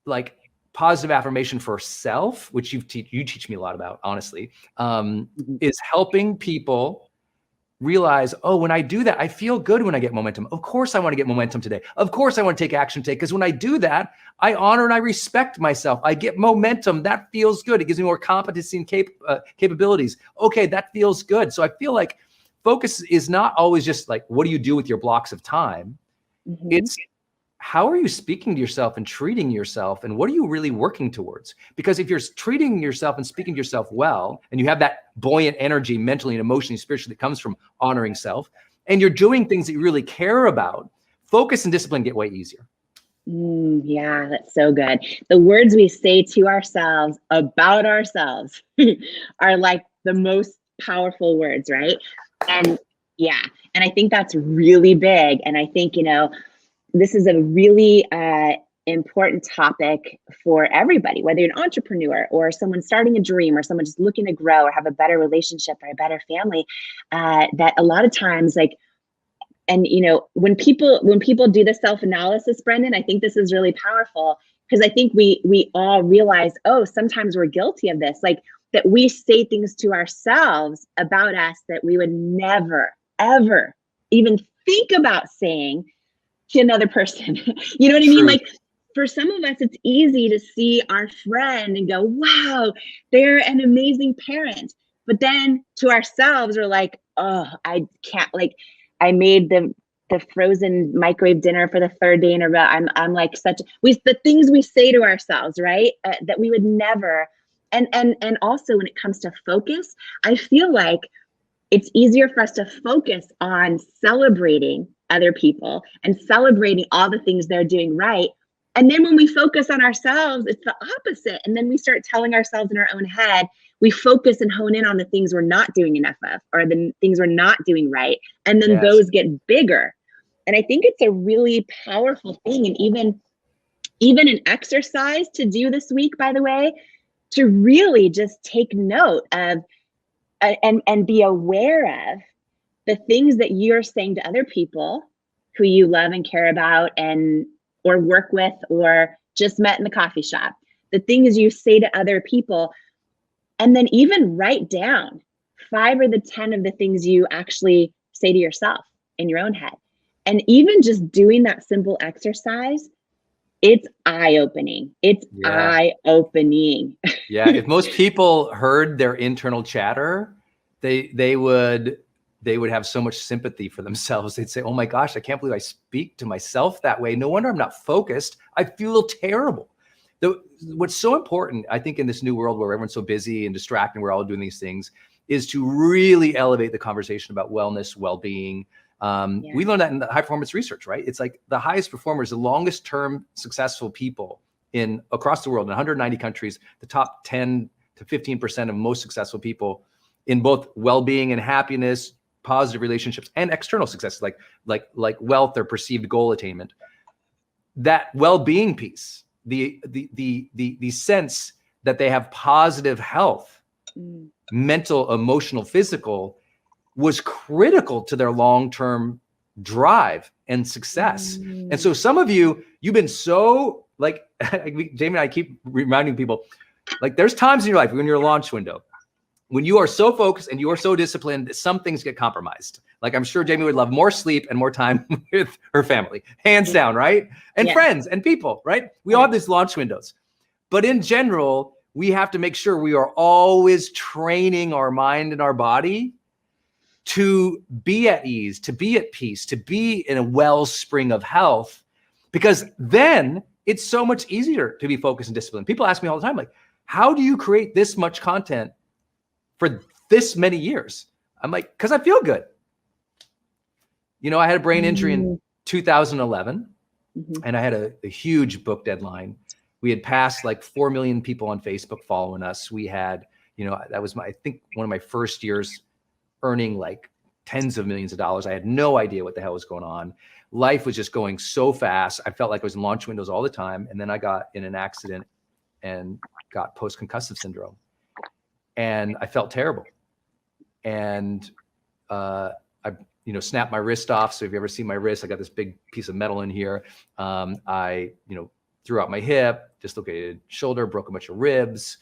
like positive affirmation for self, which you teach me a lot about, honestly, is helping people realize, oh, when I do that, I feel good when I get momentum. Of course I want to get momentum today. Of course I want to take action today, because when I do that, I honor and I respect myself. I get momentum. That feels good. It gives me more competency and capabilities. Okay, that feels good. So I feel like focus is not always just like, what do you do with your blocks of time? It's how are you speaking to yourself and treating yourself, and what are you really working towards? Because if you're treating yourself and speaking to yourself well, and you have that buoyant energy mentally and emotionally, spiritually, that comes from honoring self, and you're doing things that you really care about, focus and discipline get way easier. Yeah, that's so good. The words we say to ourselves about ourselves are like the most powerful words, right? And yeah, and I think that's really big. And I think, you know, this is a really important topic for everybody, whether you're an entrepreneur or someone starting a dream or someone just looking to grow or have a better relationship or a better family, that a lot of times, like, you know, when people do the self-analysis, Brendan, I think this is really powerful, because I think we all realize, oh, sometimes we're guilty of this, like that we say things to ourselves about us that we would never, ever even think about saying to another person. You know what I mean? Like, for some of us, it's easy to see our friend and go, wow, they're an amazing parent. But then to ourselves, we're like, oh, I can't, like, I made the frozen microwave dinner for the third day in a row. I'm like the things we say to ourselves, right? That we would never. And also when it comes to focus, I feel like it's easier for us to focus on celebrating other people and celebrating all the things they're doing right. And then when we focus on ourselves, it's the opposite. And then we start telling ourselves in our own head, we focus and hone in on the things we're not doing enough of, or the things we're not doing right. And then those get bigger. And I think it's a really powerful thing. And even an exercise to do this week, by the way, to really just take note of and be aware of the things that you're saying to other people who you love and care about, and or work with, or just met in the coffee shop, the things you say to other people, and then even write down 5 or 10 of the things you actually say to yourself in your own head. And even just doing that simple exercise, it's eye-opening. It's eye-opening. Yeah, if most people heard their internal chatter, they would have so much sympathy for themselves. They'd say, oh my gosh, I can't believe I speak to myself that way. No wonder I'm not focused. I feel terrible. What's so important, I think, in this new world where everyone's so busy and distracted, we're all doing these things, is to really elevate the conversation about wellness, well-being. We learned that in the high performance research, right? It's like the highest performers, the longest term successful people across the world in 190 countries, the top 10 to 15% of most successful people in both well-being and happiness, positive relationships, and external success, like wealth or perceived goal attainment. That well-being piece, the sense that they have positive health, mental, emotional, physical, was critical to their long-term drive and success. And so some of you've been so, like, Jamie and I keep reminding people, like, there's times in your life when you're a launch window, when you are so focused and you are so disciplined that some things get compromised. Like, I'm sure Jamie would love more sleep and more time with her family, hands down, right? And friends and people, right? We all have these launch windows. But in general, we have to make sure we are always training our mind and our body to be at ease, to be at peace, to be in a wellspring of health, because then it's so much easier to be focused and disciplined. People ask me all the time, like, how do you create this much content for this many years? I'm like, because I feel good. You know, I had a brain injury in 2011, and I had a huge book deadline. We had passed like 4 million people on Facebook following us. We had, you know, that was I think one of my first years earning like tens of millions of dollars. I had no idea what the hell was going on. Life was just going so fast. I felt like I was in launch windows all the time. And then I got in an accident and got post-concussive syndrome. And I felt terrible. And I, snapped my wrist off. So if you ever see my wrist, I got this big piece of metal in here. I, threw out my hip, dislocated shoulder, broke a bunch of ribs.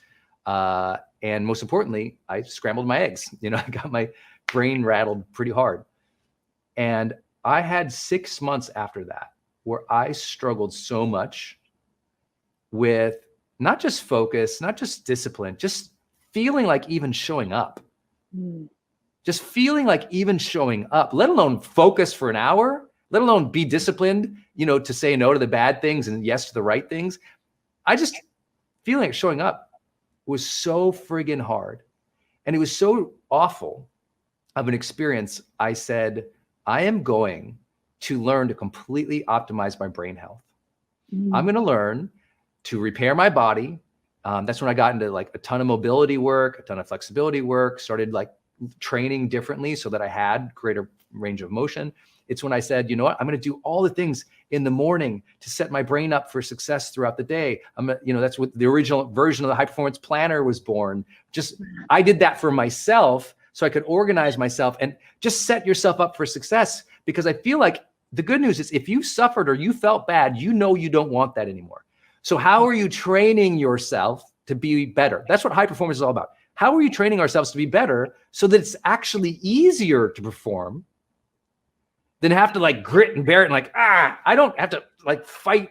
And most importantly, I scrambled my eggs. I got my brain rattled pretty hard. And I had 6 months after that where I struggled so much with not just focus, not just discipline, just feeling like even showing up. Just feeling like even showing up, let alone focus for an hour, let alone be disciplined, to say no to the bad things and yes to the right things. I just feeling like showing up was so friggin' hard. And it was so awful of an experience. I said, I am going to learn to completely optimize my brain health. I'm going to learn to repair my body. That's when I got into like a ton of mobility work, a ton of flexibility work, started like training differently so that I had greater range of motion. It's when I said, you know what, I'm going to do all the things in the morning to set my brain up for success throughout the day. That's what the original version of the high performance planner was born. I did that for myself so I could organize myself and just set yourself up for success, because I feel like the good news is if you suffered or you felt bad, you know you don't want that anymore. So how are you training yourself to be better? That's what high performance is all about. How are you training ourselves to be better so that it's actually easier to perform than have to like grit and bear it and like, I don't have to like fight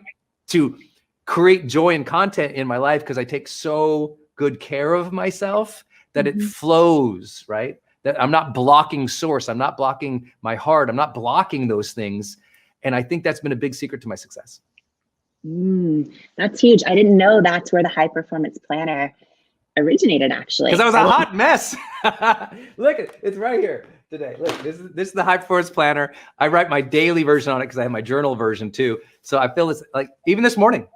to create joy and content in my life because I take so good care of myself that it flows, right? That I'm not blocking source. I'm not blocking my heart. I'm not blocking those things. And I think that's been a big secret to my success. That's huge. I didn't know that's where the high performance planner originated, actually. Because I was a hot mess. Look, it's right here today. Look, this is the high performance planner. I write my daily version on it because I have my journal version too. So I feel it's like, even this morning,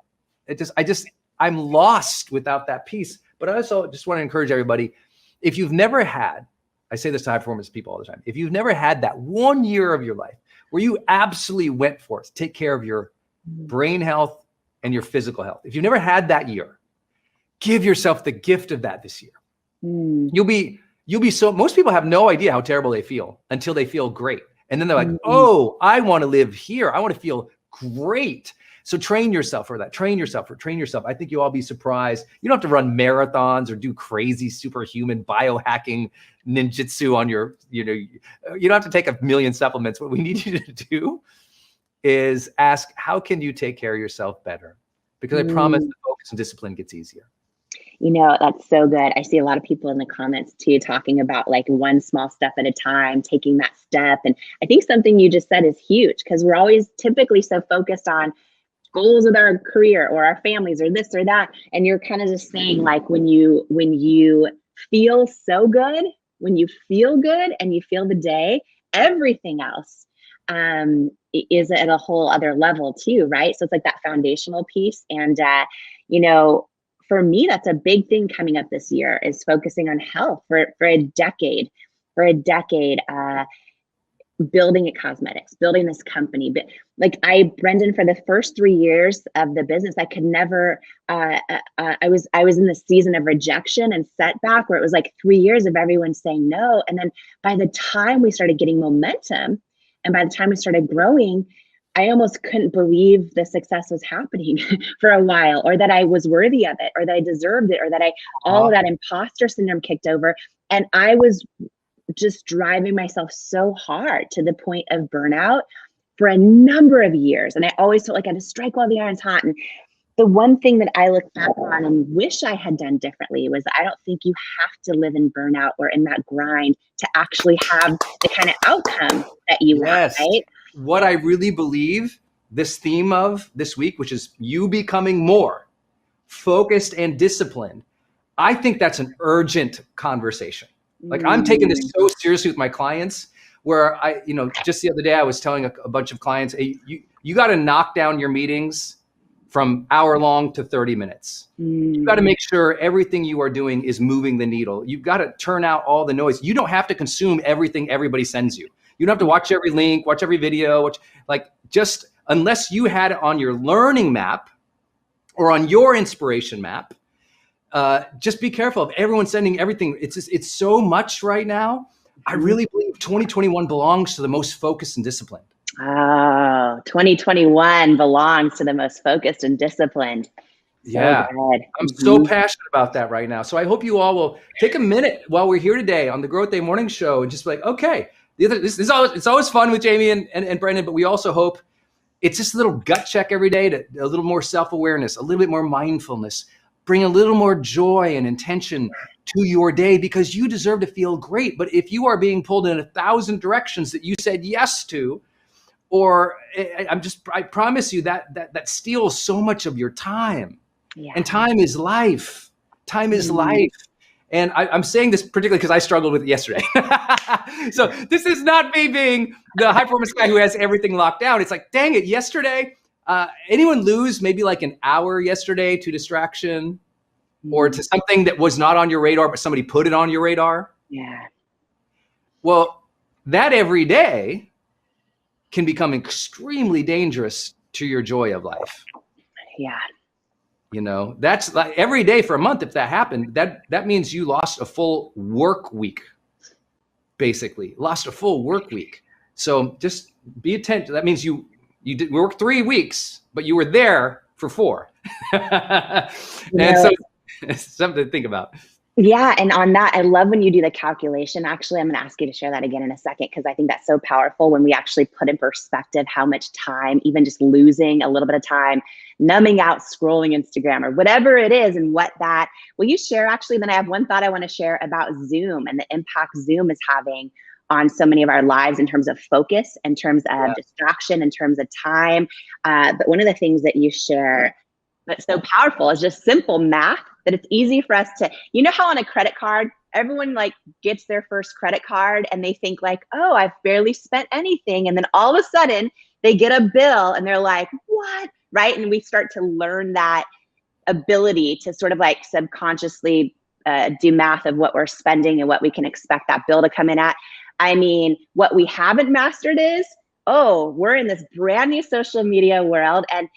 I'm lost without that piece. But I also just want to encourage everybody, if you've never had, I say this to high performance people all the time, if you've never had that 1 year of your life where you absolutely went for it to take care of your brain health and your physical health, if you've never had that year, give yourself the gift of that this year. You'll be so, most people have no idea how terrible they feel until they feel great. And then they're like, oh, I want to live here. I want to feel great. So train yourself for that. Train yourself. I think you'll all be surprised. You don't have to run marathons or do crazy superhuman biohacking ninjutsu on your, you don't have to take 1 million supplements. What we need you to do is ask, how can you take care of yourself better? Because I promise the focus and discipline gets easier. That's so good. I see a lot of people in the comments too, talking about like one small step at a time, taking that step. And I think something you just said is huge, because we're always typically so focused on goals with our career or our families or this or that. And you're kind of just saying, like, when you feel so good, when you feel good and you feel the day, everything else is at a whole other level too, right? So it's like that foundational piece. And, for me, that's a big thing coming up this year, is focusing on health for a decade, building at cosmetics, building this company. But like Brendan, for the first 3 years of the business, I could never, I was in the season of rejection and setback, where it was like 3 years of everyone saying no. And then by the time we started getting momentum and by the time we started growing, I almost couldn't believe the success was happening for a while, or that I was worthy of it, or that I deserved it, or that all of that imposter syndrome kicked over. And I was just driving myself so hard to the point of burnout for a number of years. And I always felt like I had to strike while the iron's hot. And the one thing that I look back on and wish I had done differently was, I don't think you have to live in burnout or in that grind to actually have the kind of outcome that you want, right? What I really believe, this theme of this week, which is you becoming more focused and disciplined, I think that's an urgent conversation. Like, I'm taking this so seriously with my clients, where just the other day I was telling a bunch of clients, hey, you got to knock down your meetings from hour long to 30 minutes. You got to make sure everything you are doing is moving the needle. You've got to turn out all the noise. You don't have to consume everything everybody sends you. You don't have to watch every link, watch every video, just unless you had it on your learning map or on your inspiration map. Just be careful of everyone sending everything. It's so much right now. I really believe 2021 belongs to the most focused and disciplined. Oh, 2021 belongs to the most focused and disciplined. Yeah, I'm so passionate about that right now. So I hope you all will take a minute while we're here today on the Growth Day Morning Show and just be like, okay, it's always fun with Jamie and Brendan, but we also hope it's just a little gut check every day, a little more self-awareness, a little bit more mindfulness, bring a little more joy and intention to your day, because you deserve to feel great. But if you are being pulled in 1,000 directions that you said yes to, or I promise you that steals so much of your time. Yeah. And time is life. Time is life. And I'm saying this particularly because I struggled with it yesterday. So this is not me being the high performance guy who has everything locked down. It's like, dang it, yesterday, anyone lose maybe like an hour yesterday to distraction or to something that was not on your radar, but somebody put it on your radar? Yeah. Well, that every day can become extremely dangerous to your joy of life. Yeah. That's like every day for a month. If that happened, that means you lost a full work week, basically lost a full work week. So just be attentive. That means you did work 3 weeks, but you were there for 4. And so it's something to think about. Yeah. And on that, I love when you do the calculation. Actually, I'm going to ask you to share that again in a second, because I think that's so powerful when we actually put in perspective how much time, even just losing a little bit of time, numbing out, scrolling Instagram or whatever it is, and what that, will you share actually? Then I have one thought I want to share about Zoom and the impact Zoom is having on so many of our lives in terms of focus, in terms of distraction, in terms of time. But one of the things that you share that's so powerful is just simple math, that it's easy for us to, you know how on a credit card, everyone like gets their first credit card and they think like, oh, I've barely spent anything. And then all of a sudden they get a bill and they're like, what? Right. And we start to learn that ability to sort of like subconsciously do math of what we're spending and what we can expect that bill to come in at. I mean, what we haven't mastered is, oh, we're in this brand new social media world. And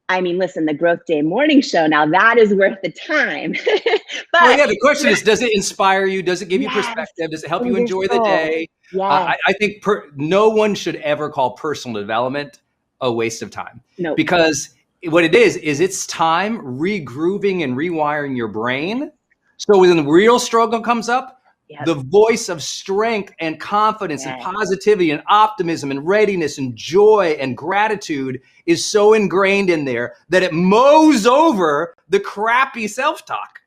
I mean, listen, the Growth Day morning show, now that is worth the time. But well, yeah, the question is, does it inspire you? Does it give you perspective? Does it help you enjoy the day? Yes. I think no one should ever call personal development a waste of time. No. Because what it is it's time regrooving and rewiring your brain. So when the real struggle comes up, the voice of strength and confidence and positivity and optimism and readiness and joy and gratitude is so ingrained in there that it mows over the crappy self-talk.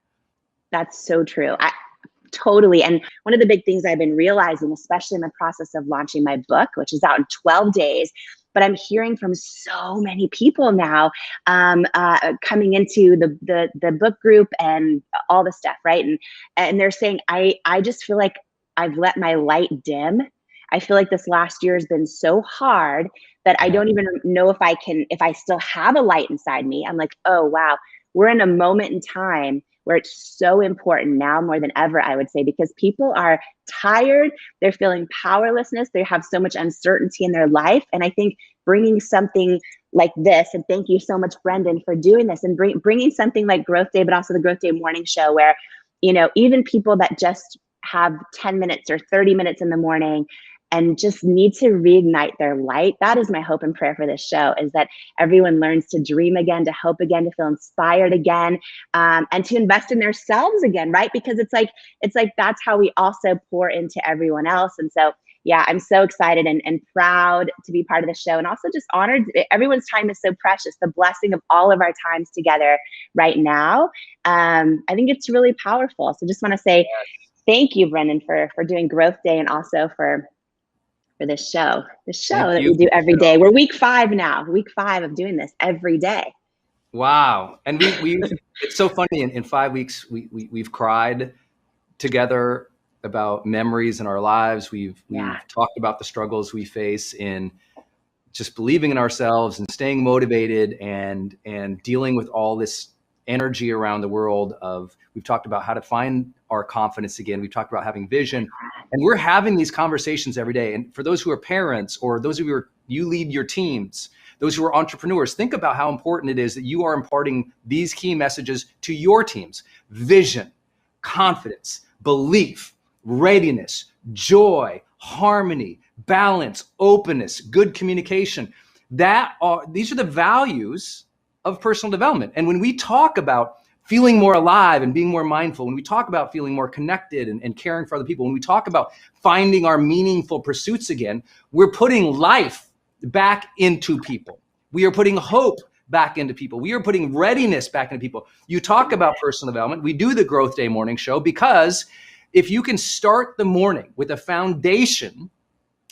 That's so true. Totally. And one of the big things I've been realizing, especially in the process of launching my book, which is out in 12 days, but I'm hearing from so many people now coming into the book group and all the stuff, right? And they're saying, I just feel like I've let my light dim. I feel like this last year has been so hard that I don't even know if I still have a light inside me. I'm like, oh, wow, we're in a moment in time where it's so important now more than ever, I would say, because people are tired, they're feeling powerlessness, they have so much uncertainty in their life. And I think bringing something like this, and thank you so much, Brendan, for doing this, and bringing something like Growth Day, but also the Growth Day morning show, where, you know, even people that just have 10 minutes or 30 minutes in the morning and just need to reignite their light. That is my hope and prayer for this show, is that everyone learns to dream again, to hope again, to feel inspired again, and to invest in themselves again, right? Because it's like that's how we also pour into everyone else. And so, yeah, I'm so excited and proud to be part of the show, and also just honored. Everyone's time is so precious. The blessing of all of our times together right now. I think it's really powerful. So just want to say thank you, Brendan, for doing Growth Day, and also for this show, that we do every day. We're week 5 now, week 5 of doing this every day. Wow. And we it's so funny. In 5 weeks, we've cried together about memories in our lives. We've talked about the struggles we face in just believing in ourselves and staying motivated and dealing with all this energy around the world we've talked about how to find our confidence again. We've talked about having vision, and we're having these conversations every day. And for those who are parents, or those of you lead your teams, those who are entrepreneurs, think about how important it is that you are imparting these key messages to your teams: vision, confidence, belief, readiness, joy, harmony, balance, openness, good communication. These are the values of personal development. And when we talk about feeling more alive and being more mindful, when we talk about feeling more connected and caring for other people, when we talk about finding our meaningful pursuits again, we're putting life back into people. We are putting hope back into people. We are putting readiness back into people. You talk about personal development. We do the Growth Day morning show because if you can start the morning with a foundation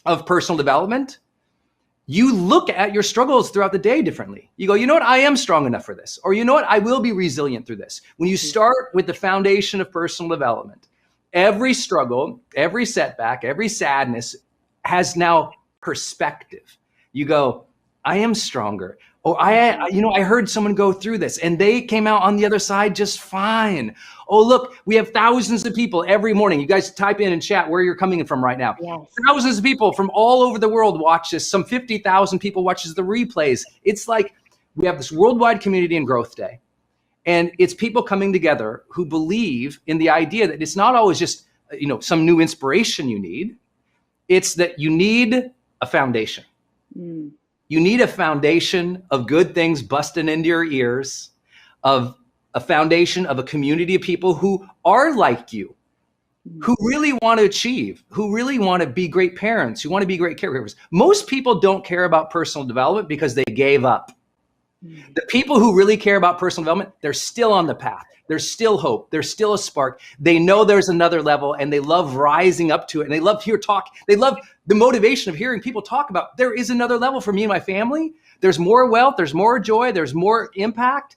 of personal development, you look at your struggles throughout the day differently. You go, you know what? I am strong enough for this. Or you know what? I will be resilient through this. When you start with the foundation of personal development, every struggle, every setback, every sadness has now perspective. You go, I am stronger. Oh, I heard someone go through this and they came out on the other side just fine. Oh, look, we have thousands of people every morning. You guys type in chat where you're coming from right now. Yes. Thousands of people from all over the world watch this. Some 50,000 people watches the replays. It's like we have this worldwide community in Growth Day. And it's people coming together who believe in the idea that it's not always just, some new inspiration you need. It's that you need a foundation. Mm. You need a foundation of good things busting into your ears, of a foundation of a community of people who are like you, who really want to achieve, who really want to be great parents, who want to be great caregivers. Most people don't care about personal development because they gave up. The people who really care about personal development, they're still on the path. There's still hope. There's still a spark. They know there's another level, and they love rising up to it. And they love to hear talk. They love the motivation of hearing people talk about there is another level for me and my family. There's more wealth. There's more joy. There's more impact.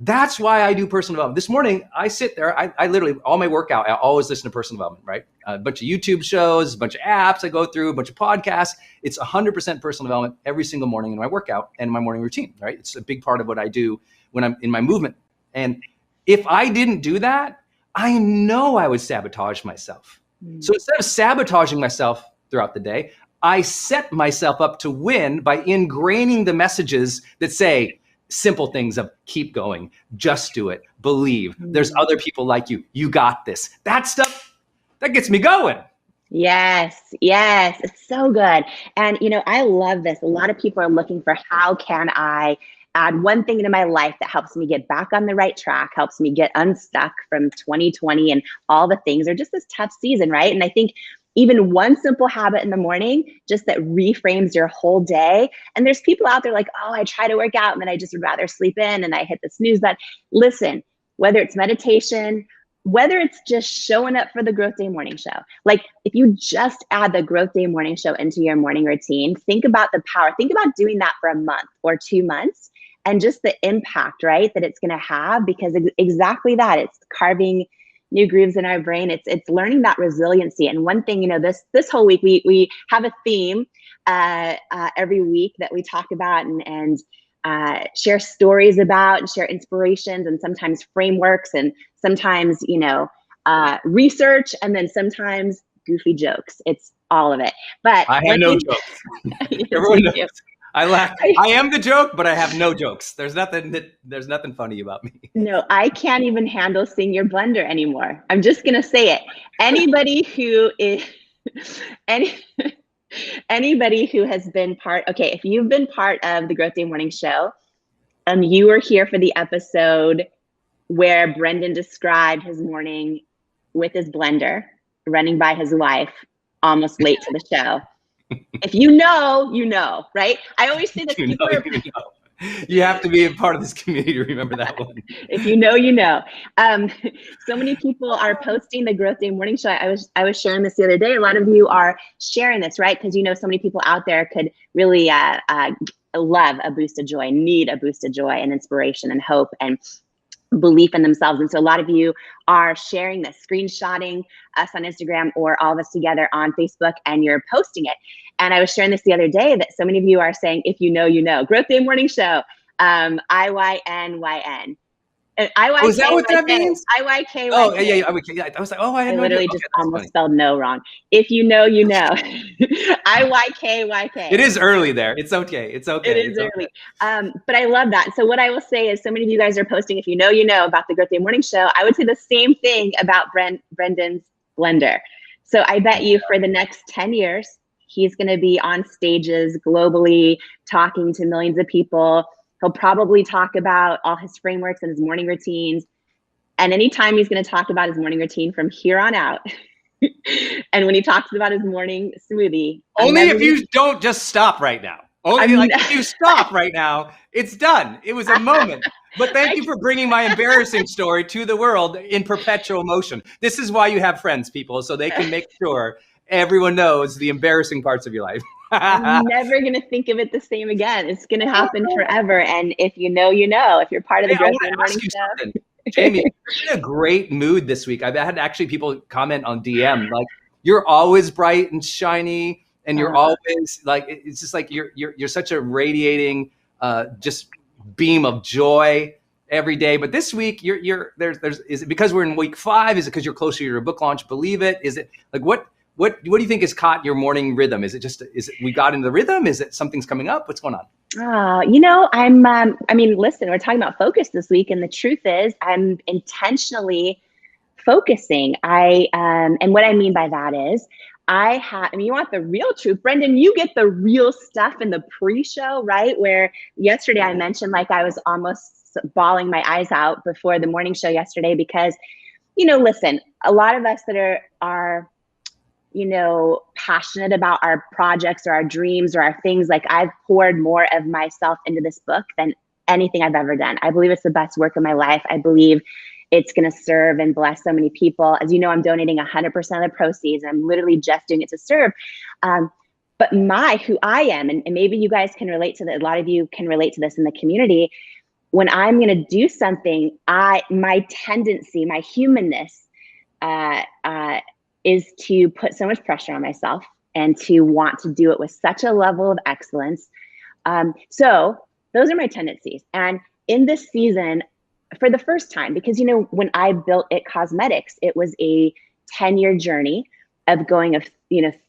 That's why I do personal development. This morning, I sit there, I literally, all my workout, I always listen to personal development, right? A bunch of YouTube shows, a bunch of apps I go through, a bunch of podcasts. It's 100% personal development every single morning in my workout and my morning routine, right? It's a big part of what I do when I'm in my movement. And if I didn't do that, I know I would sabotage myself. So instead of sabotaging myself throughout the day, I set myself up to win by ingraining the messages that say, simple things of keep going, just do it, believe. There's other people like you. You got this. That stuff, that gets me going. Yes, yes, it's so good. And, I love this. A lot of people are looking for how can I add one thing into my life that helps me get back on the right track, helps me get unstuck from 2020 and all the things, or just this tough season, right? And I think even one simple habit in the morning, just that reframes your whole day. And there's people out there like, oh, I try to work out and then I just would rather sleep in and I hit the snooze button. Listen, whether it's meditation, whether it's just showing up for the Growth Day morning show, like if you just add the Growth Day morning show into your morning routine, think about the power. Think about doing that for a month or 2 months and just the impact, right, that it's going to have, because exactly that, it's carving new grooves in our brain. It's learning that resiliency. And one thing, this whole week, we have a theme every week that we talk about and share stories about and share inspirations and sometimes frameworks and sometimes, research and then sometimes goofy jokes. It's all of it. But I have no jokes. Everyone knows. I am the joke, but I have no jokes. There's nothing funny about me. No, I can't even handle seeing your blender anymore. I'm just gonna say it. Anybody who has been if you've been part of the Growth Day Morning Show, you were here for the episode where Brendan described his morning with his blender, running by his wife, almost late to the show. If you know, right? I always say that you have to be a part of this community to remember that one. If you know. So many people are posting the Growth Day Morning Show. I was sharing this the other day. A lot of you are sharing this, right? Because so many people out there could really love a boost of joy, need a boost of joy and inspiration and hope and belief in themselves. And so a lot of you are sharing this, screenshotting us on Instagram or all of us together on Facebook, and you're posting it. And I was sharing this the other day that so many of you are saying, if you know, Growth Day Morning Show, IYNYN. IYK, is that what that means? IYK. Oh, yeah. I was like, oh, I literally just almost spelled no wrong. If you know, IYKYK. It is early there. It's okay. It is early. But I love that. So what I will say is so many of you guys are posting, if you know about the Growth Day Morning Show. I would say the same thing about Brendan's blender. So I bet you for the next 10 years, he's going to be on stages globally, talking to millions of people. He'll probably talk about all his frameworks and his morning routines. And anytime he's going to talk about his morning routine from here on out, and when he talks about his morning smoothie. Only if you don't just stop right now. If you stop right now, it's done. It was a moment. But thank you for bringing my embarrassing story to the world in perpetual motion. This is why you have friends, people, so they can make sure everyone knows the embarrassing parts of your life. I'm never going to think of it the same again. It's going to happen forever. And if you know, if you're part of the Growth Day Morning Show. Jamie, you're in a great mood this week. I've had actually people comment on DM, like, you're always bright and shiny, and you're always like, it's just like you're such a radiating just beam of joy every day. But this week is it because we're in week 5? Is it because you're closer to your book launch? Believe it. Is it like what do you think has caught your morning rhythm? Is it we got into the rhythm? Is it something's coming up? What's going on? Listen, we're talking about focus this week, and the truth is I'm intentionally focusing. And what I mean by that is I mean, you want the real truth. Brendan, you get the real stuff in the pre-show, right? Where yesterday I mentioned like I was almost bawling my eyes out before the morning show yesterday because, listen, a lot of us that are passionate about our projects or our dreams or our things, like I've poured more of myself into this book than anything I've ever done. I believe it's the best work of my life. I believe it's going to serve and bless so many people. As you know, I'm donating 100% of the proceeds. I'm literally just doing it to serve. But who I am, and maybe you guys can relate to that. A lot of you can relate to this in the community. When I'm going to do something, my tendency, my humanness, is to put so much pressure on myself and to want to do it with such a level of excellence. So those are my tendencies. And in this season, for the first time, because, when I built It Cosmetics, it was a 10-year journey of going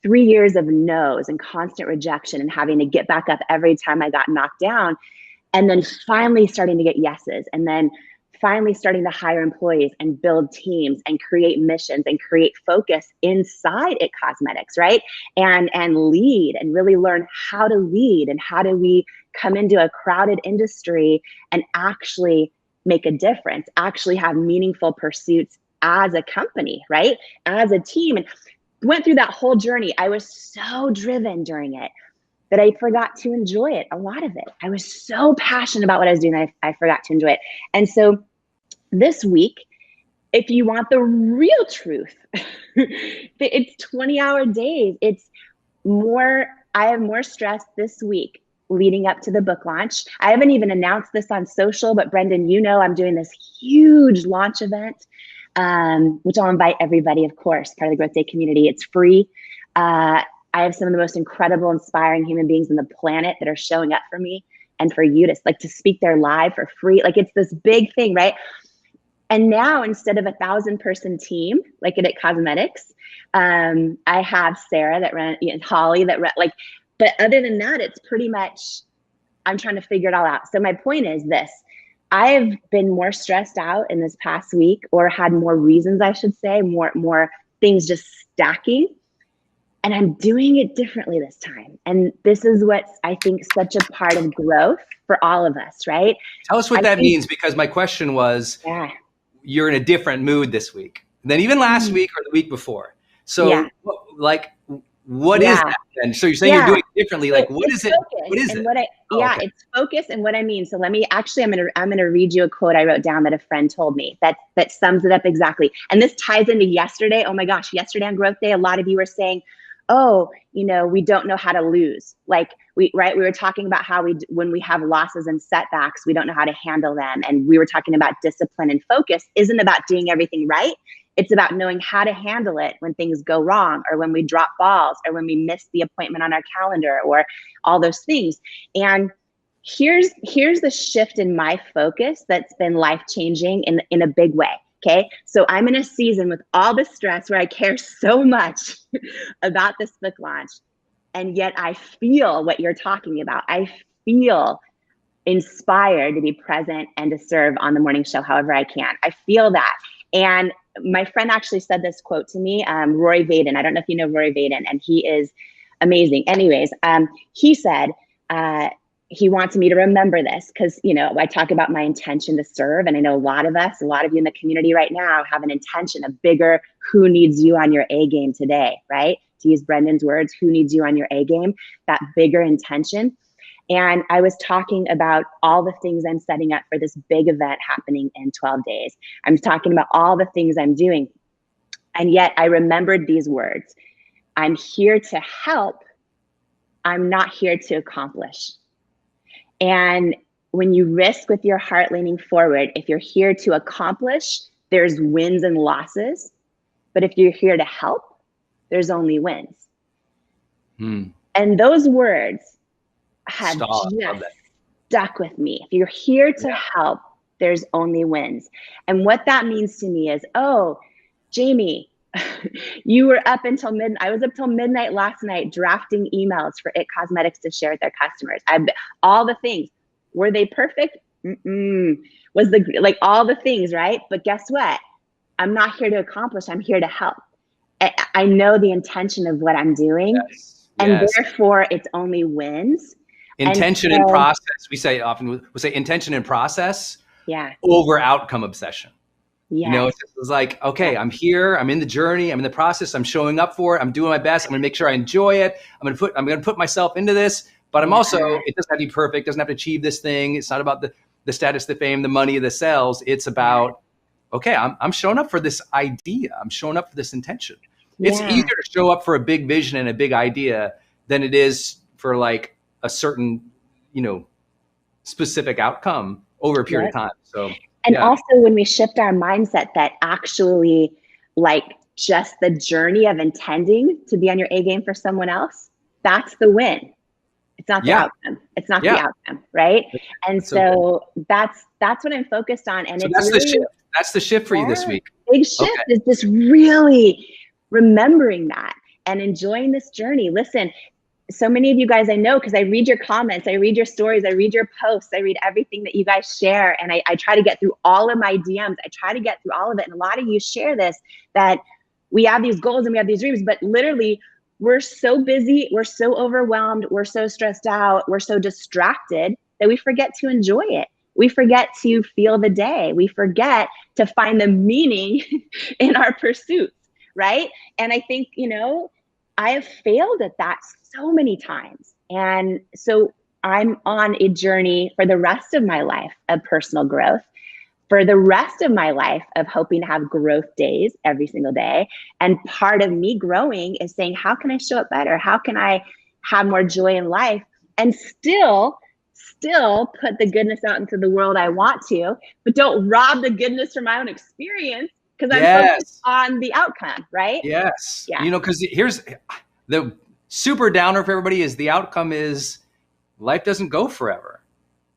3 years of no's and constant rejection and having to get back up every time I got knocked down. And then finally starting to get yeses. And then finally starting to hire employees and build teams and create missions and create focus inside It Cosmetics, right? And lead and really learn how to lead and how do we come into a crowded industry and actually make a difference, actually have meaningful pursuits as a company, right? As a team. And went through that whole journey. I was so driven during it that I forgot to enjoy it, a lot of it. I was so passionate about what I was doing that I forgot to enjoy it. And so this week, if you want the real truth, it's 20-hour days. I have more stress this week leading up to the book launch. I haven't even announced this on social, but Brendan, I'm doing this huge launch event, which I'll invite everybody, of course, part of the Growth Day community. It's free. I have some of the most incredible, inspiring human beings on the planet that are showing up for me and for you to speak their live for free. Like it's this big thing, right? And now instead of 1,000-person team, like at It Cosmetics, I have Sarah that ran, Holly that ran, but other than that, it's pretty much, I'm trying to figure it all out. So my point is this, I have been more stressed out in this past week, or had more reasons, I should say, more things just stacking. And I'm doing it differently this time. And this is what's, I think, such a part of growth for all of us, right? Tell us what that means, because my question was, you're in a different mood this week than even last week or the week before. So what is that then? So you're saying you're doing it differently. Like, what is it? What is it? It's focus. And what I mean, so I'm going to read you a quote I wrote down that a friend told me that sums it up exactly. And this ties into yesterday. Oh my gosh, yesterday on Growth Day, a lot of you were saying, oh, we don't know how to lose. We were talking about how when we have losses and setbacks, we don't know how to handle them. And we were talking about discipline and focus isn't about doing everything right. It's about knowing how to handle it when things go wrong, or when we drop balls, or when we miss the appointment on our calendar, or all those things. And here's the shift in my focus that's been life-changing in a big way. Okay, so I'm in a season with all the stress where I care so much about this book launch. And yet I feel what you're talking about. I feel inspired to be present and to serve on the morning show however I can. I feel that. And my friend actually said this quote to me, Rory Vaden. I don't know if you know Rory Vaden, and he is amazing. Anyways, he said, he wants me to remember this because, I talk about my intention to serve. And I know a lot of you in the community right now have an intention, a bigger, who needs you on your A game today, right? To use Brendan's words, who needs you on your A game, that bigger intention. And I was talking about all the things I'm setting up for this big event happening in 12 days. I'm talking about all the things I'm doing. And yet I remembered these words. I'm here to help. I'm not here to accomplish. And when you risk with your heart leaning forward, if you're here to accomplish, there's wins and losses. But if you're here to help, there's only wins. And those words have just stuck with me. If you're here to help, there's only wins. And what that means to me is, oh, Jamie, you were up until midnight. I was up till midnight last night drafting emails for It Cosmetics to share with their customers. All the things. Were they perfect? Was all the things, right? But guess what? I'm not here to accomplish. I'm here to help. I know the intention of what I'm doing, Yes. and Yes. therefore it's only wins. Intention and So, process. We say often, we say intention and process yeah, over outcome obsession. You know, yes, it's like, okay, yes, I'm here, I'm in the journey, I'm in the process, I'm showing up for it, I'm doing my best, I'm gonna make sure I enjoy it, I'm gonna put myself into this, but I'm also, yeah, it doesn't have to be perfect, doesn't have to achieve this thing. It's not about the status, the fame, the money, the sales. It's yeah, about, okay, I'm showing up for this idea. I'm showing up for this intention. It's yeah, easier to show up for a big vision and a big idea than it is for like a certain, you know, specific outcome over a period yep. of time. So And yeah. also when we shift our mindset that actually like just the journey of intending to be on your A game for someone else, that's the win. It's not the Yeah. outcome. It's not the Yeah. outcome, right? And That's so good. so that's what I'm focused on. And So it's that's the really, shift. That's the shift for you this yeah, week. big Okay. shift is just really remembering that and enjoying this journey. Listen, so many of you guys I know, because I read your comments, I read your stories, I read your posts, I read everything that you guys share. And I try to get through all of my DMs. I try to get through all of it. And a lot of you share this, that we have these goals and we have these dreams, but literally we're so busy, we're so overwhelmed, we're so stressed out, we're so distracted that we forget to enjoy it. We forget to feel the day. We forget to find the meaning in our pursuits, right? And I think, you know, I have failed at that so many times. And so I'm on a journey for the rest of my life of personal growth, for the rest of my life of hoping to have growth days every single day. And part of me growing is saying, how can I show up better? How can I have more joy in life and still put the goodness out into the world I want to, but don't rob the goodness from my own experience because I'm focused Yes. on the outcome, right? Yes. Yeah. You know, because here's the super downer for everybody is the outcome is life doesn't go forever.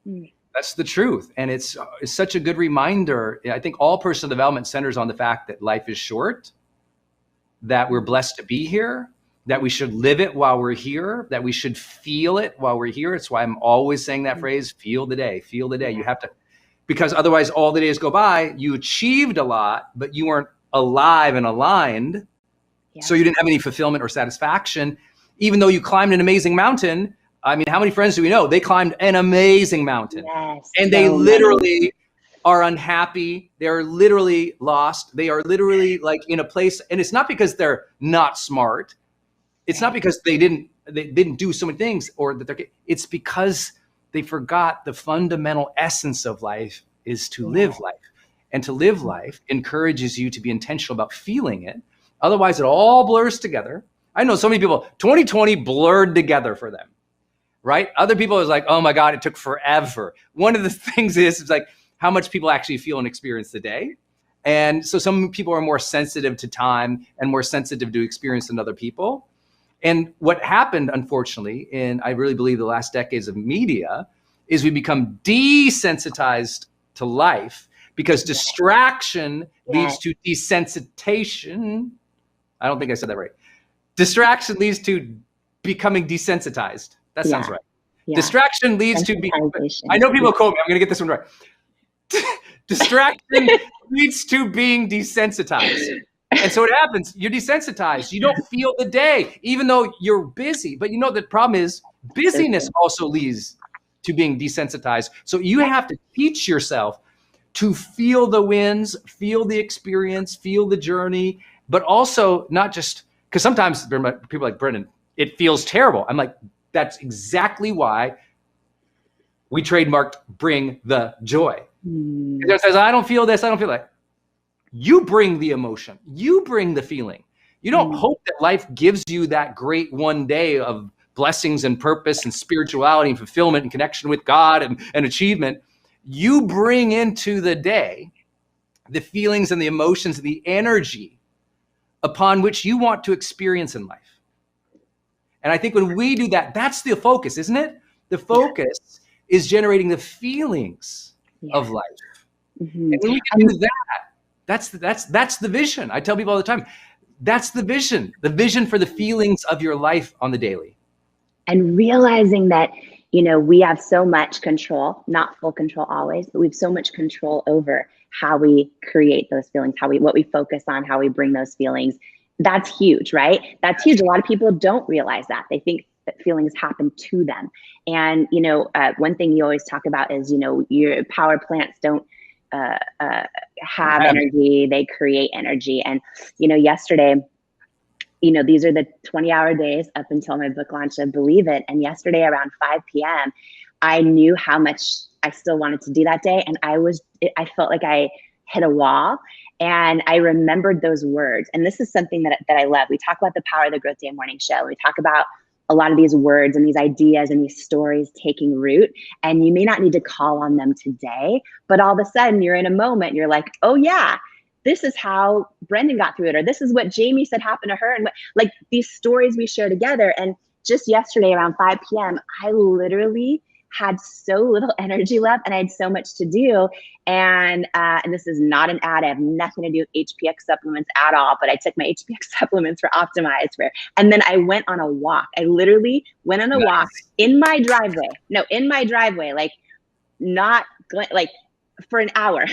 Mm. That's the truth. And it's such a good reminder. I think all personal development centers on the fact that life is short, that we're blessed to be here, that we should live it while we're here, that we should feel it while we're here. It's why I'm always saying that phrase, feel the day, feel the day. You have to, because otherwise all the days go by, you achieved a lot, but you weren't alive and aligned. Yeah. So you didn't have any fulfillment or satisfaction, even though you climbed an amazing mountain. I mean, how many friends do we know? They climbed an amazing mountain, Yes, and so they literally many. are unhappy. They're literally lost. They are literally like in a place, and it's not because they're not smart. It's not because they didn't do so many things, or that it's because they forgot the fundamental essence of life is to live life, and to live life encourages you to be intentional about feeling it. Otherwise, it all blurs together. I know so many people. 2020 blurred together for them. Right? Other people is like, oh my God, it took forever. One of the things is like how much people actually feel and experience the day. And so some people are more sensitive to time and more sensitive to experience than other people. And what happened, unfortunately, in I really believe the last decades of media, is we become desensitized to life because distraction leads to desensitization. I don't think I said that right. Distraction leads to becoming desensitized. That sounds right. Yeah. Distraction leads to I know people quote me. I'm going to get this one right. Distraction leads to being desensitized. And so what happens, you're desensitized. You don't feel the day, even though you're busy. But you know, the problem is busyness also leads to being desensitized. So you have to teach yourself to feel the wins, feel the experience, feel the journey, but also not just, because sometimes people like, Brendan, it feels terrible. I'm like, that's exactly why we trademarked bring the joy. It says, I don't feel this, I don't feel that. You bring the emotion, you bring the feeling. You don't hope that life gives you that great one day of blessings and purpose and spirituality and fulfillment and connection with God and achievement. You bring into the day the feelings and the emotions and the energy upon which you want to experience in life. And I think when we do that, that's the focus, isn't it? The focus is generating the feelings of life. And when we can do that, that's the vision. I tell people all the time, that's the vision for the feelings of your life on the daily. And realizing that, you know, we have so much control, not full control always, but we have so much control over how we create those feelings, what we focus on, how we bring those feelings. That's huge, right? That's huge. A lot of people don't realize that. They think that feelings happen to them. And, one thing you always talk about is, your power plants don't have energy, they create energy. And, yesterday, these are the 20-hour days up until my book launch of Believe It. And yesterday around 5 p.m., I knew how much I still wanted to do that day. And I felt like I hit a wall. And I remembered those words. And this is something that I love. We talk about the power of the Growth Day Morning Show. We talk about a lot of these words and these ideas and these stories taking root. And you may not need to call on them today, but all of a sudden you're in a moment, you're like, oh yeah, this is how Brendan got through it, or this is what Jamie said happened to her. And like these stories we share together. And just yesterday around 5 p.m., I literally had so little energy left and I had so much to do. And this is not an ad. I have nothing to do with HPX supplements at all, but I took my HPX supplements for Optimized. And then I went on a walk. I literally went on a walk in my driveway. No, in my driveway, like not like for an hour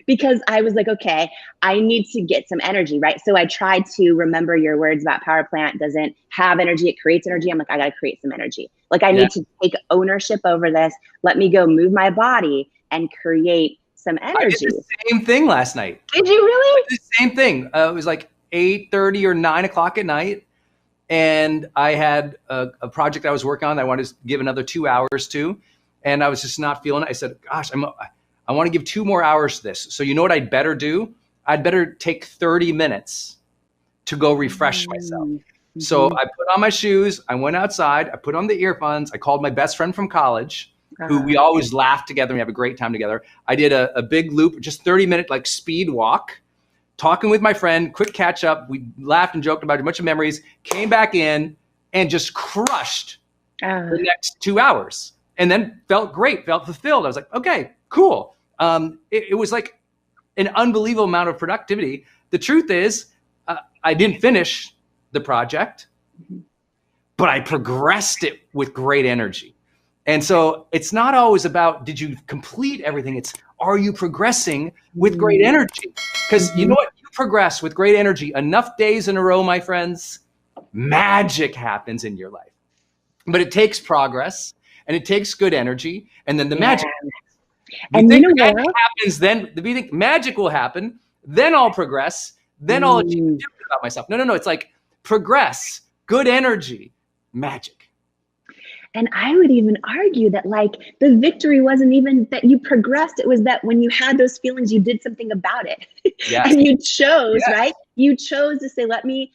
because I was like, okay, I need to get some energy, right? So I tried to remember your words about power plant doesn't have energy, it creates energy. I'm like, I got to create some energy. Like I need to take ownership over this. Let me go move my body and create some energy. I did the same thing last night. Did you really? I did the same thing. It was like 8:30 or 9 o'clock at night. And I had a project I was working on that I wanted to give another 2 hours to. And I was just not feeling it. I said, gosh, I want to give 2 more hours to this. So you know what I'd better do? I'd better take 30 minutes to go refresh myself. Mm-hmm. So I put on my shoes. I went outside. I put on the earphones. I called my best friend from college, who we always laugh together. We have a great time together. I did a big loop, just 30-minute like speed walk, talking with my friend, quick catch up. We laughed and joked about a bunch of memories, came back in and just crushed the next 2 hours. And then felt great, felt fulfilled. I was like, okay, cool. It was like an unbelievable amount of productivity. The truth is, I didn't finish the project, but I progressed it with great energy. And so it's not always about, did you complete everything? It's, are you progressing with great energy? Because you know what? You progress with great energy enough days in a row, my friends, magic happens in your life. But it takes progress and it takes good energy. And then the magic happens. And you know what happens then? We think magic will happen, then I'll progress, then I'll achieve something about myself. No. It's like progress, good energy, magic. And I would even argue that like the victory wasn't even that you progressed. It was that when you had those feelings, you did something about it. Yes. And you chose, right? You chose to say, let me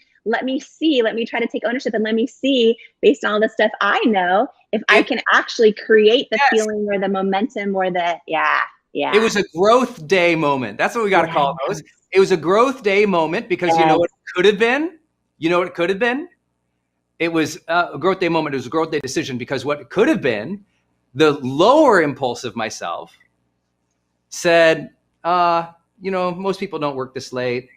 see, let me try to take ownership and let me see based on all the stuff I know, if I can actually create the feeling or the momentum or the, It was a growth day moment. That's what we got to call those. It was a growth day moment because you know what it could have been? You know what it could have been? It was a growth day moment. It was a growth day decision because what it could have been, the lower impulsive myself said, most people don't work this late.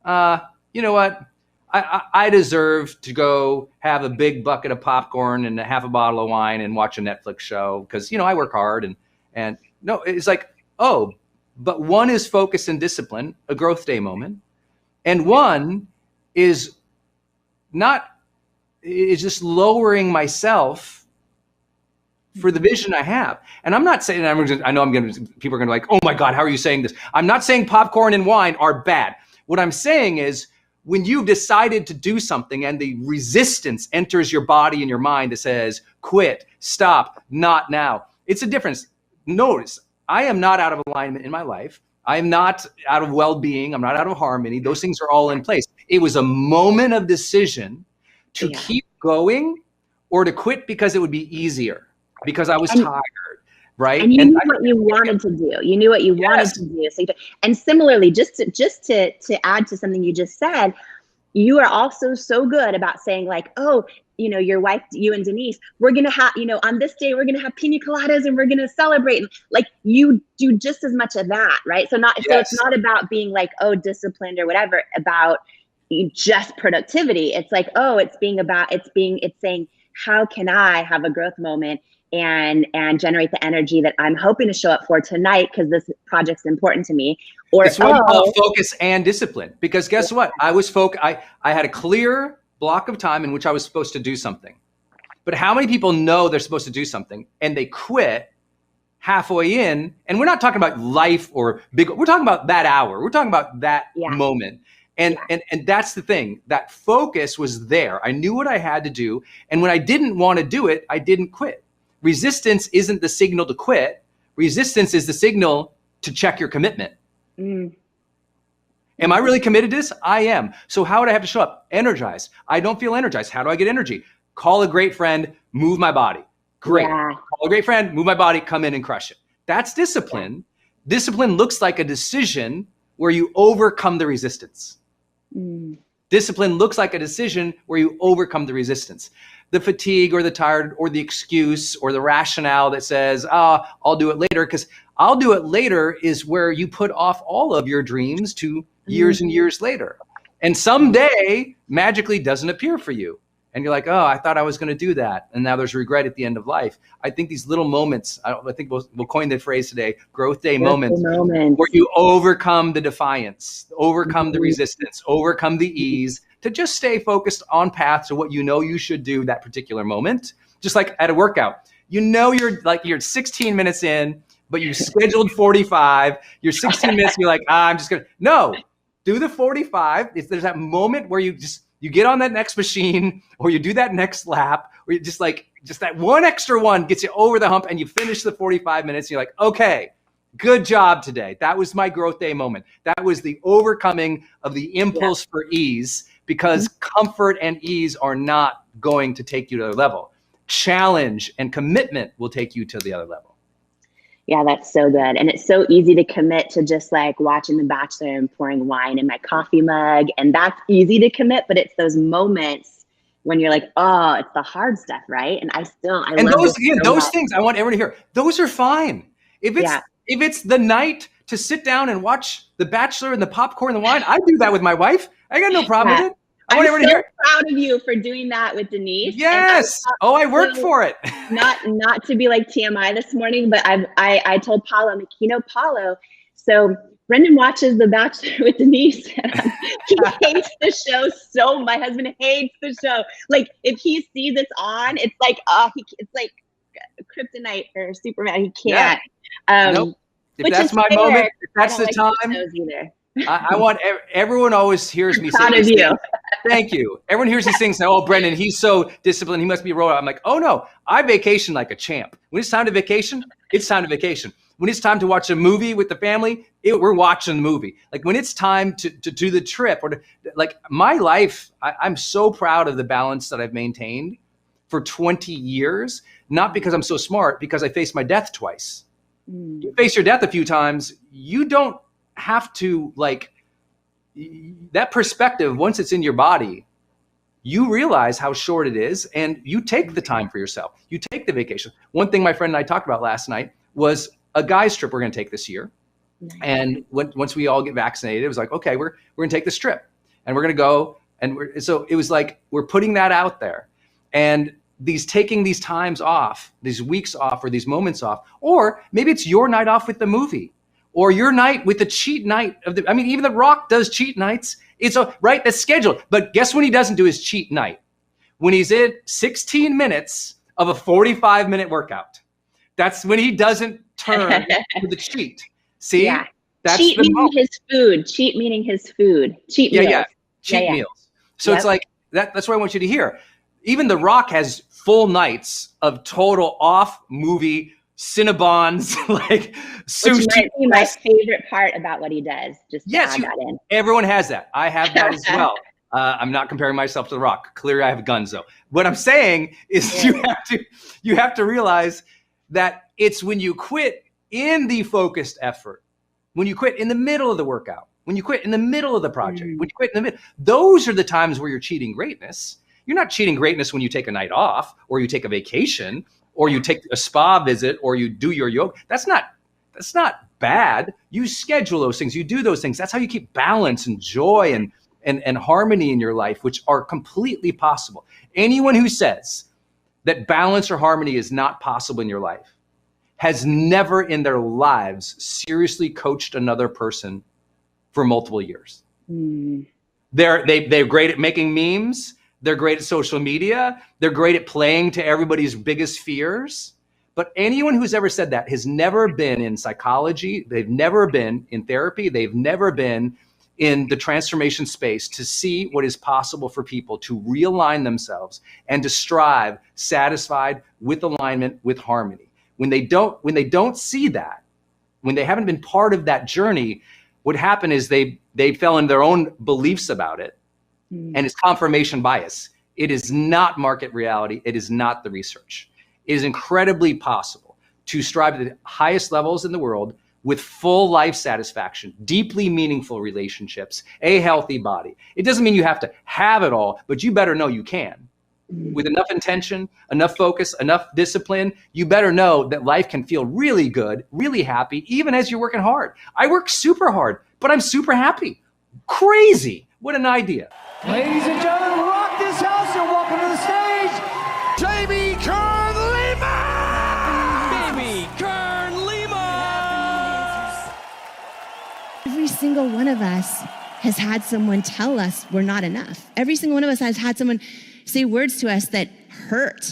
You know what? I deserve to go have a big bucket of popcorn and half a bottle of wine and watch a Netflix show because, I work hard. And no, it's like, but one is focus and discipline, a growth day moment. And one is just lowering myself for the vision I have. And I'm not saying, people are going to like, oh my God, how are you saying this? I'm not saying popcorn and wine are bad. What I'm saying is, when you've decided to do something and the resistance enters your body and your mind that says, quit, stop, not now. It's a difference. Notice, I am not out of alignment in my life. I am not out of well-being. I'm not out of harmony. Those things are all in place. It was a moment of decision to keep going or to quit because it would be easier, because I was tired. Right. And you knew what you wanted to do. You knew what you wanted to do. So and similarly, just to add to something you just said, you are also so good about saying like, oh, your wife, you and Denise, we're going to have, on this day, we're going to have pina coladas and we're going to celebrate. Like you do just as much of that. Right. So it's not about being like, oh, disciplined or whatever, about just productivity. It's like, oh, it's saying, how can I have a growth moment and generate the energy that I'm hoping to show up for tonight because this project's important to me. Or it's what we call focus and discipline. Because guess what? I was I had a clear block of time in which I was supposed to do something. But how many people know they're supposed to do something and they quit halfway in? And we're not talking about life or big, we're talking about that hour. We're talking about that moment. And that's the thing. That focus was there. I knew what I had to do. And when I didn't want to do it, I didn't quit. Resistance isn't the signal to quit. Resistance is the signal to check your commitment. Am I really committed to this? I am. So how would I have to show up? Energized. I don't feel energized. How do I get energy? Call a great friend, move my body. Great. Yeah. Call a great friend, move my body, come in and crush it. That's discipline. Yeah. Discipline looks like a decision where you overcome the resistance. Discipline looks like a decision where you overcome the resistance. The fatigue or the tired or the excuse or the rationale that says, I'll do it later, because I'll do it later is where you put off all of your dreams to years and years later. And someday magically doesn't appear for you. And you're like, oh, I thought I was going to do that. And now there's regret at the end of life. I think these little moments, I think we'll coin the phrase today, growth day moments, where you overcome the defiance, overcome the resistance, overcome the ease, to just stay focused on path to what you know you should do that particular moment. Just like at a workout, you know, you're 16 minutes in, but you scheduled 45, you're 16 minutes, you're like, I'm just going to, no, do the 45. There's that moment where you get on that next machine or you do that next lap, or you just that one extra one gets you over the hump and you finish the 45 minutes. And you're like, okay, good job today. That was my growth day moment. That was the overcoming of the impulse for ease, because comfort and ease are not going to take you to the other level. Challenge and commitment will take you to the other level. Yeah, that's so good. And it's so easy to commit to just like watching The Bachelor and pouring wine in my coffee mug. And that's easy to commit, but it's those moments when you're like, oh, it's the hard stuff, right? And I love those things I want everyone to hear. Those are fine. If it's the night to sit down and watch The Bachelor and the popcorn and the wine, I do that with my wife. I got no problem with it. I'm so proud of you for doing that with Denise. Yes. I worked for it. Not to be like TMI this morning, but I told Paulo, I'm like, Paulo, so Brendan watches The Bachelor with Denise. And he hates the show so. My husband hates the show. Like if he sees it's on, it's like it's like kryptonite or Superman. He can't. Nope. If that's my moment, if that's the time. I want everyone always hears me say this. Thank you. Everyone hears these things. Oh, Brendan, he's so disciplined. He must be a robot. I'm like, oh no, I vacation like a champ. When it's time to vacation, it's time to vacation. When it's time to watch a movie with the family, we're watching the movie. Like when it's time to do the trip like my life, I'm so proud of the balance that I've maintained for 20 years, not because I'm so smart, because I faced my death twice. You face your death a few times, you don't have to that perspective. Once it's in your body, you realize how short it is and you take the time for yourself. You take the vacation. One thing my friend and I talked about last night was a guy's trip we're going to take this year. And once we all get vaccinated, it was like, okay, we're going to take this trip and we're going to go. And so it was like, we're putting that out there, and taking these times off, these weeks off, or these moments off, or maybe it's your night off with the movie. Or your night with the cheat night even The Rock does cheat nights. It's right, that's scheduled. But guess when he doesn't do his cheat night? When he's in 16 minutes of a 45-minute workout. That's when he doesn't turn to the cheat. See? Yeah. That's cheat meaning his food. Cheat meaning his food. Cheat meals. Yeah. Cheat meals. So it's like that's what I want you to hear. Even The Rock has full nights of total off movie Cinnabons, like sushi. Which might be my favorite part about what he does. Just to add that in. Everyone has that. I have that as well. I'm not comparing myself to The Rock. Clearly, I have guns though. What I'm saying is, you have to realize that it's when you quit in the focused effort, when you quit in the middle of the workout, when you quit in the middle of the project, when you quit in the middle. Those are the times where you're cheating greatness. You're not cheating greatness when you take a night off, or you take a vacation, or you take a spa visit, or you do your yoga. That's not bad. You schedule those things. You do those things. That's how you keep balance and joy and harmony in your life, which are completely possible. Anyone who says that balance or harmony is not possible in your life has never in their lives seriously coached another person for multiple years. Mm. They're great at making memes. They're great at social media. They're great at playing to everybody's biggest fears. But anyone who's ever said that has never been in psychology. They've never been in therapy. They've never been in the transformation space to see what is possible for people to realign themselves and to strive satisfied with alignment, with harmony. When they don't see that, when they haven't been part of that journey, what happened is they fell in their own beliefs about it. And it's confirmation bias. It is not market reality. It is not the research. It is incredibly possible to strive to the highest levels in the world with full life satisfaction, deeply meaningful relationships, a healthy body. It doesn't mean you have to have it all, but you better know you can. With enough intention, enough focus, enough discipline, you better know that life can feel really good, really happy, even as you're working hard. I work super hard, but I'm super happy. Crazy. What an idea. Ladies and gentlemen, rock this house and welcome to the stage, Jamie Kern Lima! Baby Kern Lima! Every single one of us has had someone tell us we're not enough. Every single one of us has had someone say words to us that hurt.